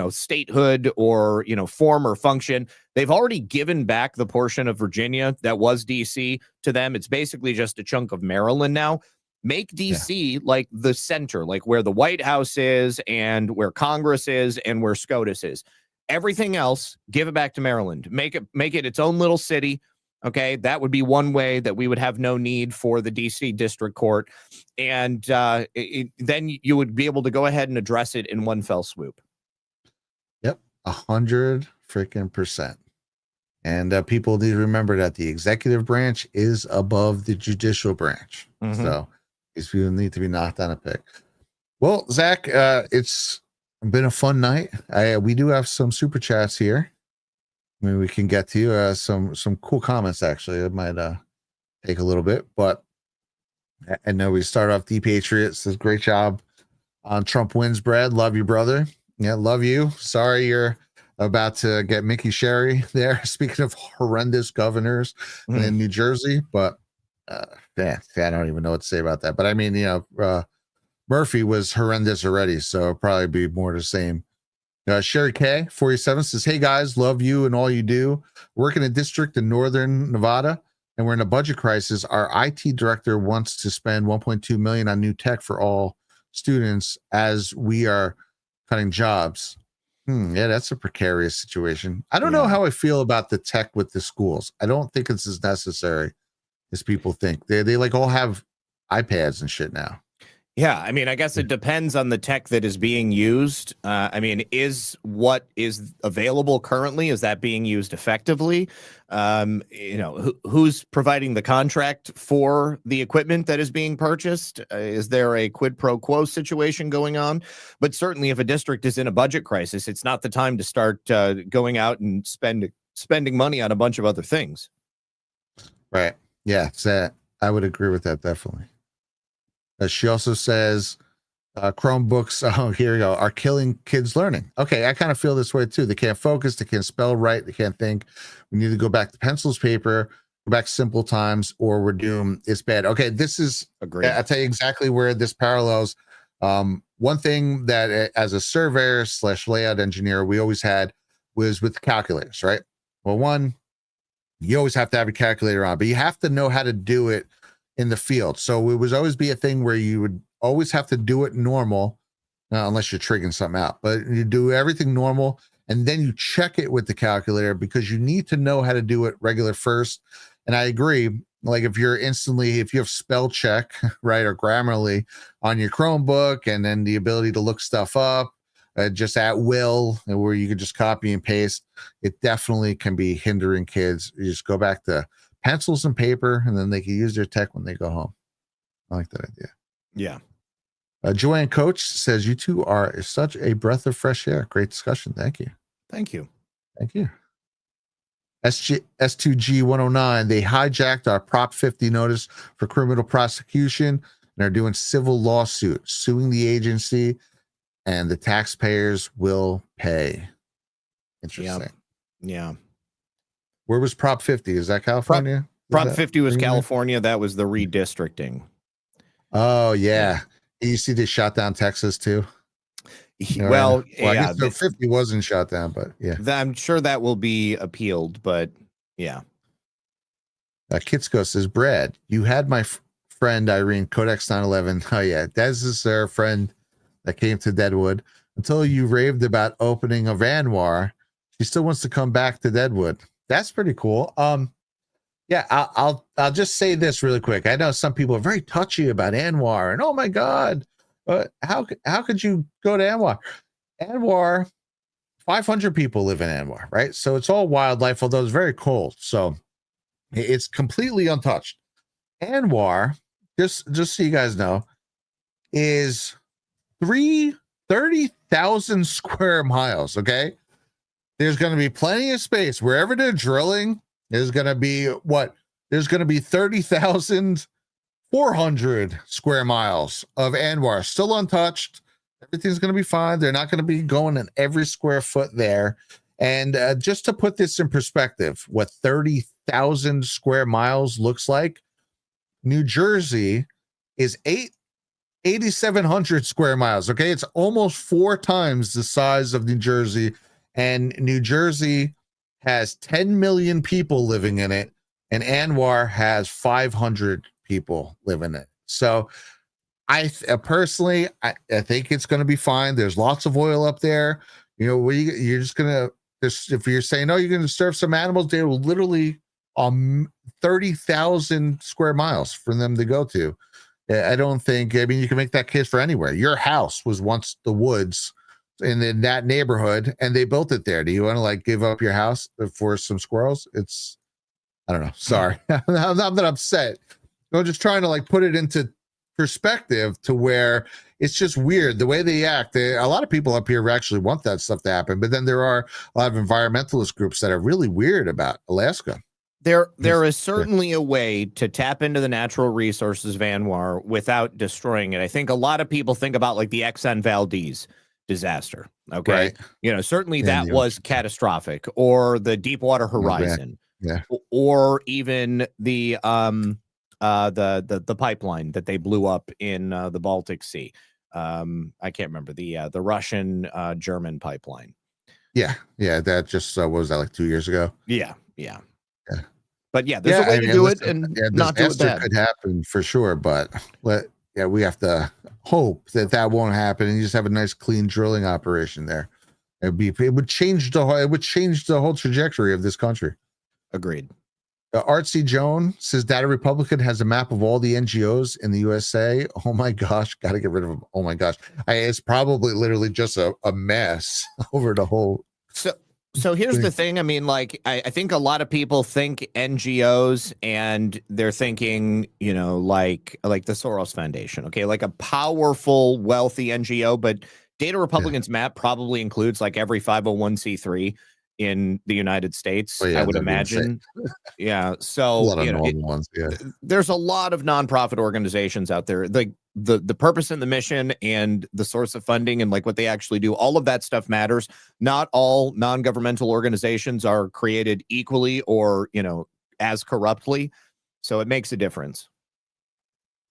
statehood or, form or function. They've already given back the portion of Virginia that was DC to them. It's basically just a chunk of Maryland now. Make DC like the center, like where the White House is and where Congress is and where SCOTUS is. Everything else, give it back to Maryland. Make it its own little city. Okay, that would be one way that we would have no need for the DC District Court, and then you would be able to go ahead and address it in one fell swoop. Yep, 100%. And people need to remember that the executive branch is above the judicial branch. Mm-hmm. So these people need to be knocked on a pick. Well, Zach, it's been a fun night. We do have some super chats here. Maybe we can get to some cool comments. Actually, it might take a little bit, but I know we start off. D Patriots says great job on Trump wins. Brad, love you, brother. Yeah, love you. Sorry you're about to get Mickey Sherry there. Speaking of horrendous governors in New Jersey, but I don't even know what to say about that. But I mean, Murphy was horrendous already, so it'll probably be more the same. Sherry K 47 says, hey guys, love you and all you do. Work in a district in northern Nevada, and we're in a budget crisis. Our IT director wants to spend 1.2 million on new tech for all students as we are cutting jobs. Yeah, that's a precarious situation. I don't know how I feel about the tech with the schools. I don't think it's as necessary as people think. They like all have iPads and shit now. Yeah, I mean, I guess it depends on the tech that is being used. I mean, is what is available currently, is that being used effectively? Who's providing the contract for the equipment that is being purchased? Is there a quid pro quo situation going on? But certainly if a district is in a budget crisis, it's not the time to start going out and spending money on a bunch of other things. Right. Yeah, I would agree with that, definitely. She also says Chromebooks, here we go, are killing kids learning. Okay, I kind of feel this way too. They can't focus, they can't spell right, they can't think. We need to go back to pencils, paper, go back to simple times, or we're doomed. It's bad. Okay, this is, agreed. I'll tell you exactly where this parallels. One thing that as a surveyor / layout engineer, we always had was with calculators, right? Well, one, you always have to have a calculator on, but you have to know how to do it in the field. So it was always be a thing where you would always have to do it normal, unless you're triggering something out, but you do everything normal and then you check it with the calculator because you need to know how to do it regular first. And I agree. Like if you have spell check, right, or Grammarly on your Chromebook, and then the ability to look stuff up just at will, and where you can just copy and paste, it definitely can be hindering kids. You just go back to pencils and paper, and then they can use their tech when they go home. I like that idea. Yeah. Joanne Coach says, you two are such a breath of fresh air. Great discussion. Thank you. Thank you. Thank you. S2G 109, they hijacked our Prop 50 notice for criminal prosecution and are doing civil lawsuit, suing the agency, and the taxpayers will pay. Interesting. Yeah. Where was Prop 50? Is that California? Prop 50 was California. That was the redistricting. Oh, yeah. You see they shot down Texas too? Well, I guess so 50 wasn't shot down, but yeah. I'm sure that will be appealed, but yeah. Kitsko says, Brad, you had my friend Irene, Codex 911. Oh, yeah. Des is her friend that came to Deadwood. Until you raved about opening of Anwar, she still wants to come back to Deadwood. That's pretty cool. Yeah, I'll just say this really quick. I know some people are very touchy about Anwar, and oh my God, how could you go to Anwar? Anwar, 500 people live in Anwar, right? So it's all wildlife, although it's very cold. So it's completely untouched. Anwar, just so you guys know, is 30,000 square miles. Okay. There's going to be plenty of space wherever they're drilling. There's going to be There's going to be 30,400 square miles of Anwar still untouched. Everything's going to be fine. They're not going to be going in every square foot there. And just to put this in perspective, what 30,000 square miles looks like, New Jersey is 8,700 square miles. Okay. It's almost 4 times the size of New Jersey. And New Jersey has 10 million people living in it. And Anwar has 500 people living in it. So I personally think it's going to be fine. There's lots of oil up there. You know, you're just going to, if you're saying, no, you're going to serve some animals, they will literally 30,000 square miles for them to go to. I don't think, I mean, you can make that case for anywhere. Your house was once the woods in that neighborhood and they built it there. Do you want to like give up your house for some squirrels? I don't know. Sorry. I'm not upset. I'm just trying to like put it into perspective to where it's just weird the way they act. A lot of people up here actually want that stuff to happen, but then there are a lot of environmentalist groups that are really weird about Alaska. There is certainly a way to tap into the natural resources of Anwar without destroying it. I think a lot of people think about like the Exxon Valdez disaster. Okay. Right. You know, certainly that was catastrophic, or the Deepwater Horizon, or even the pipeline that they blew up in the Baltic Sea. I can't remember the Russian German pipeline. Yeah. That just what was that, like 2 years ago? Yeah. But yeah, there's a way to do it and not do it bad. Could happen for sure, but we have to hope that won't happen, and you just have a nice clean drilling operation there. It would change the whole trajectory of this country. Agreed. Artsy Joan says Data Republican has a map of all the NGOs in the USA. Oh my gosh, got to get rid of them. Oh my gosh, it's probably literally just a mess over the whole. So here's the thing. I mean, like, I think a lot of people think NGOs and they're thinking, you know, like the Soros Foundation, okay, like a powerful, wealthy NGO. But Data Republican's map probably includes like every 501c3 in the United States, I would imagine. Yeah. So, you know, there's a lot of nonprofit organizations out there. Like the purpose and the mission and the source of funding and like what they actually do, all of that stuff matters. Not all non-governmental organizations are created equally or, you know, as corruptly. So it makes a difference.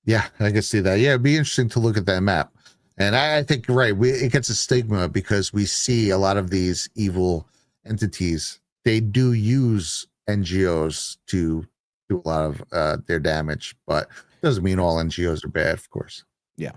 Yeah, I can see that. Yeah, it'd be interesting to look at that map. And I think you're right. It gets a stigma because we see a lot of these evil entities. They do use NGOs to do a lot of their damage, but doesn't mean all NGOs are bad, of course. Yeah.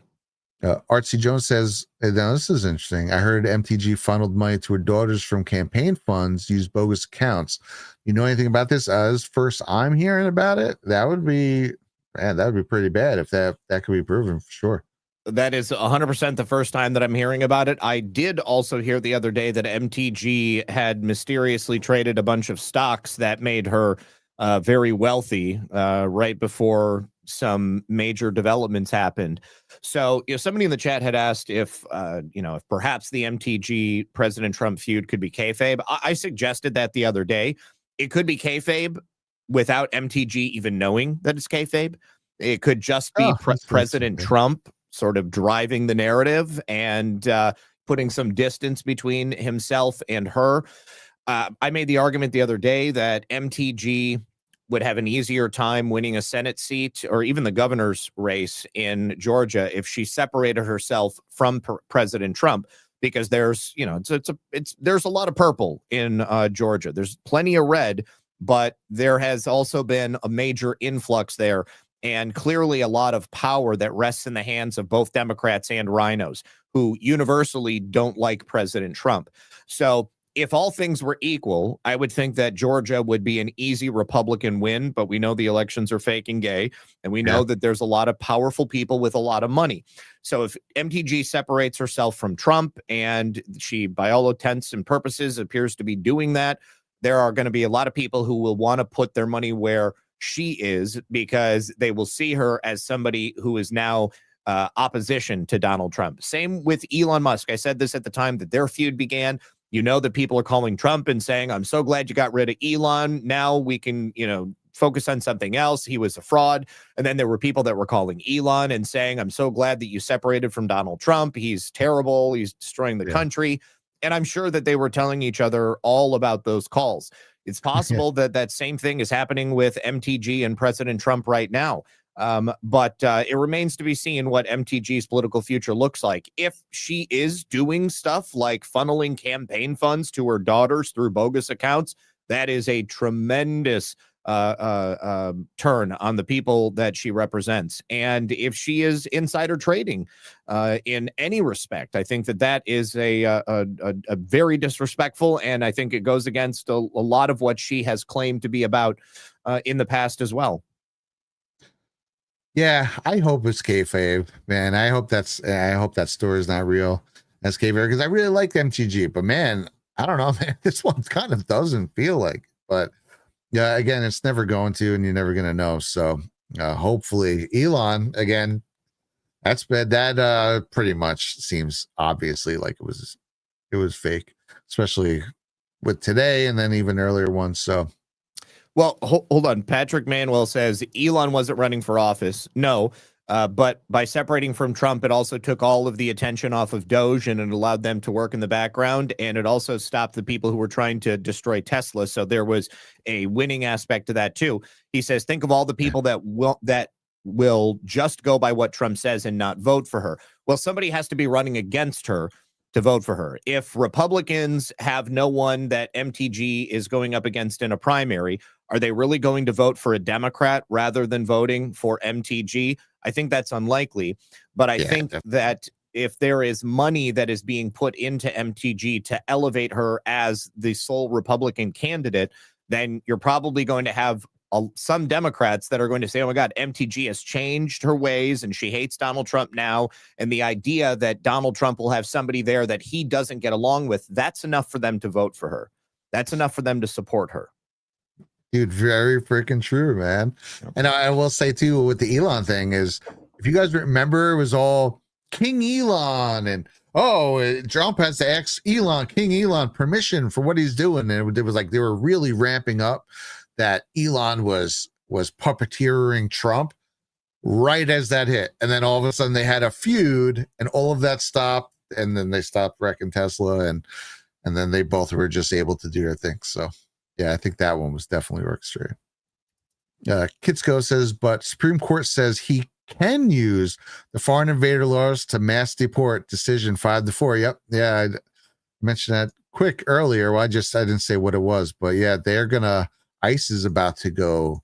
Artsy Jones says, now this is interesting. I heard MTG funneled money to her daughters from campaign funds, used bogus accounts. You know anything about this? This first I'm hearing about it. That would be pretty bad if that could be proven for sure. That is 100% the first time that I'm hearing about it. I did also hear the other day that MTG had mysteriously traded a bunch of stocks that made her very wealthy right before some major developments happened. So, you know, somebody in the chat had asked if perhaps the MTG President Trump feud could be kayfabe. I suggested that the other day. It could be kayfabe without MTG even knowing that it's kayfabe. It could just be President Trump sort of driving the narrative and putting some distance between himself and her. I made the argument the other day that MTG would have an easier time winning a Senate seat or even the governor's race in Georgia if she separated herself from President Trump, because there's, you know, there's a lot of purple in Georgia. There's plenty of red, but there has also been a major influx there. And clearly a lot of power that rests in the hands of both Democrats and rhinos who universally don't like President Trump. So if all things were equal, I would think that Georgia would be an easy Republican win, but we know the elections are fake and gay, and we know that there's a lot of powerful people with a lot of money. So if MTG separates herself from Trump, and she, by all intents and purposes, appears to be doing that, there are going to be a lot of people who will want to put their money where she is, because they will see her as somebody who is now opposition to Donald Trump. Same with Elon Musk. I said this at the time that their feud began. You know that people are calling Trump and saying, I'm so glad you got rid of Elon. Now we can, focus on something else. He was a fraud. And then there were people that were calling Elon and saying, I'm so glad that you separated from Donald Trump. He's terrible. He's destroying the country. And I'm sure that they were telling each other all about those calls. It's possible that that same thing is happening with MTG and President Trump right now. But it remains to be seen what MTG's political future looks like. If she is doing stuff like funneling campaign funds to her daughters through bogus accounts, that is a tremendous turn on the people that she represents. And if she is insider trading in any respect, I think that is a very disrespectful, and I think it goes against a lot of what she has claimed to be about in the past as well. Yeah, I hope it's kayfabe, man. I hope that story is not real. That's kayfabe, because I really like MTG, but man, I don't know, man. This one kind of doesn't feel like. But yeah, again, it's never going to, and you're never gonna know. So hopefully, Elon again. That's bad. That pretty much seems obviously like it was fake, especially with today, and then even earlier ones. So. Well, hold on. Patrick Manuel says Elon wasn't running for office. No, but by separating from Trump, it also took all of the attention off of Doge, and it allowed them to work in the background. And it also stopped the people who were trying to destroy Tesla. So there was a winning aspect to that, too. He says, think of all the people that will just go by what Trump says and not vote for her. Well, somebody has to be running against her to vote for her. If Republicans have no one that MTG is going up against in a primary, are they really going to vote for a Democrat rather than voting for MTG? I think that's unlikely. But I think that if there is money that is being put into MTG to elevate her as the sole Republican candidate, then you're probably going to have some Democrats that are going to say, oh my God, MTG has changed her ways and she hates Donald Trump now. And the idea that Donald Trump will have somebody there that he doesn't get along with, that's enough for them to vote for her. That's enough for them to support her. Dude, very freaking true, man. And I will say too, with the Elon thing is, if you guys remember, it was all King Elon and Trump has to ask King Elon permission for what he's doing. And it was like they were really ramping up that Elon was puppeteering Trump right as that hit. And then all of a sudden they had a feud and all of that stopped. And then they stopped wrecking Tesla and then they both were just able to do their thing. So yeah, I think that one was definitely orchestrated. Kitsko says, but Supreme Court says he can use the foreign invader laws to mass deport. Decision 5-4. Yep. Yeah, I mentioned that quick earlier. Well, I didn't say what it was, but yeah, ICE is about to go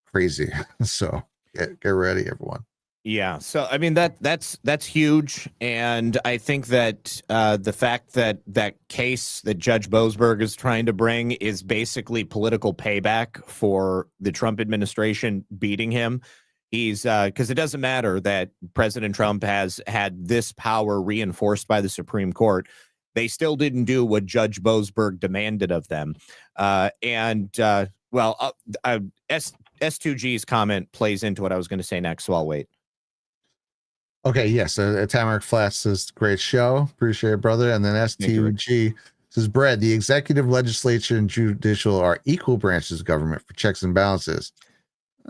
crazy. So get ready, everyone. Yeah. So, I mean, that's huge. And I think that the fact that case that Judge Boasberg is trying to bring is basically political payback for the Trump administration beating him. He's because it doesn't matter that President Trump has had this power reinforced by the Supreme Court. They still didn't do what Judge Boasberg demanded of them. S2G's comment plays into what I was going to say next, so I'll wait. Okay, yes. Tamarick Flash says, great show. Appreciate it, brother. And then S2G says, Brad, the executive, legislature, and judicial are equal branches of government for checks and balances.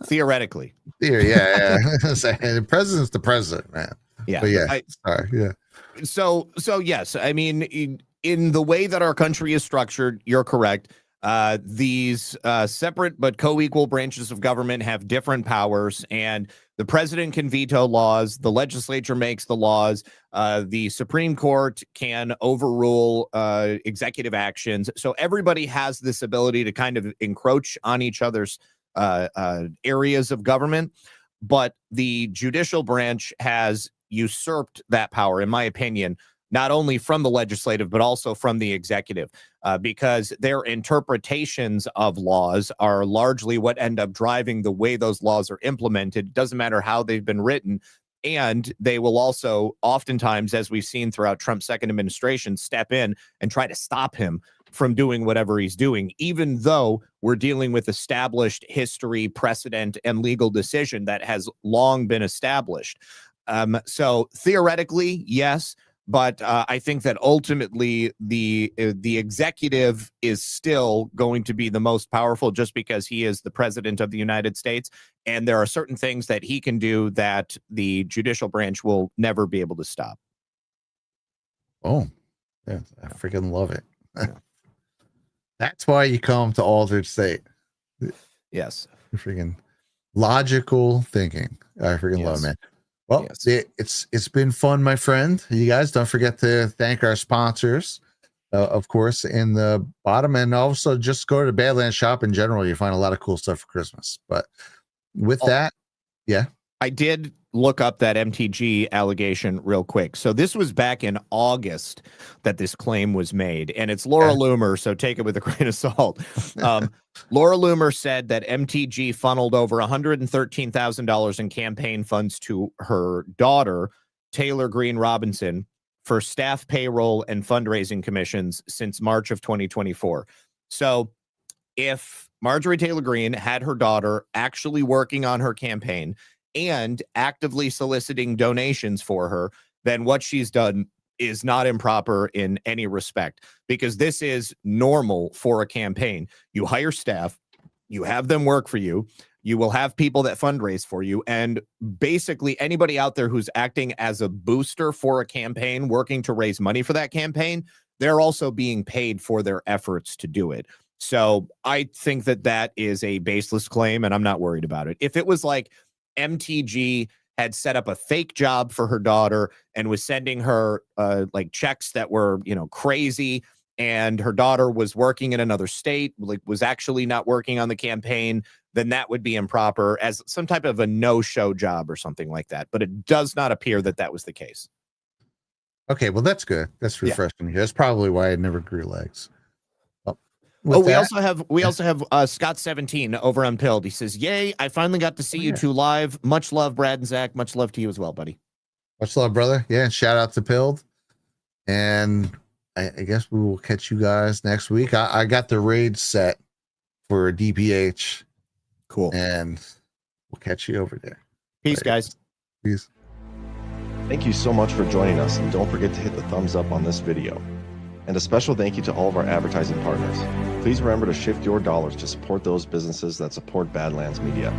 Theoretically. Yeah. The president's the president, man. Yeah. But yeah, sorry. Yeah. So yes, I mean, in the way that our country is structured, you're correct. These separate but co-equal branches of government have different powers, and the president can veto laws. The legislature makes the laws. The Supreme Court can overrule executive actions. So everybody has this ability to kind of encroach on each other's areas of government. But the judicial branch has usurped that power, in my opinion, not only from the legislative, but also from the executive, because their interpretations of laws are largely what end up driving the way those laws are implemented. It doesn't matter how they've been written. And they will also oftentimes, as we've seen throughout Trump's second administration, step in and try to stop him from doing whatever he's doing, even though we're dealing with established history, precedent, and legal decision that has long been established. So theoretically, yes, but I think that ultimately the executive is still going to be the most powerful just because he is the president of the United States. And there are certain things that he can do that the judicial branch will never be able to stop. Oh, yeah, I freaking love it. That's why you come to Altered State. Yes. Freaking logical thinking. I freaking love it, man. Well, it's been fun, my friend. You guys don't forget to thank our sponsors, of course, in the bottom, and also just go to the Badlands shop in general. You find a lot of cool stuff for Christmas. But with that, yeah, I did look up that MTG allegation real quick. So this was back in August that this claim was made, and it's Laura Loomer, so take it with a grain of salt. Laura Loomer said that MTG funneled over $113,000 in campaign funds to her daughter, Taylor Greene Robinson, for staff payroll and fundraising commissions since March of 2024. So if Marjorie Taylor Greene had her daughter actually working on her campaign and actively soliciting donations for her, then what she's done is not improper in any respect, because this is normal for a campaign. You hire staff, you have them work for you, you will have people that fundraise for you, and basically anybody out there who's acting as a booster for a campaign, working to raise money for that campaign, they're also being paid for their efforts to do it. So I think that that is a baseless claim, and I'm not worried about it. If it was like MTG had set up a fake job for her daughter and was sending her like checks that were, you know, crazy, and her daughter was working in another state, like was actually not working on the campaign, then that would be improper as some type of a no-show job or something like that. But it does not appear that that was the case. Okay, well, that's good. That's refreshing. Yeah. That's probably why I never grew legs. We also have Scott 17 over on Pilled. He says, "Yay! I finally got to see you two live. Much love, Brad and Zach. Much love to you as well, buddy. Much love, brother. Yeah, shout out to Pilled. And I guess we will catch you guys next week. I got the raid set for DPH. Cool. And we'll catch you over there. Peace, guys. Peace. Thank you so much for joining us, and don't forget to hit the thumbs up on this video. And a special thank you to all of our advertising partners. Please remember to shift your dollars to support those businesses that support Badlands Media.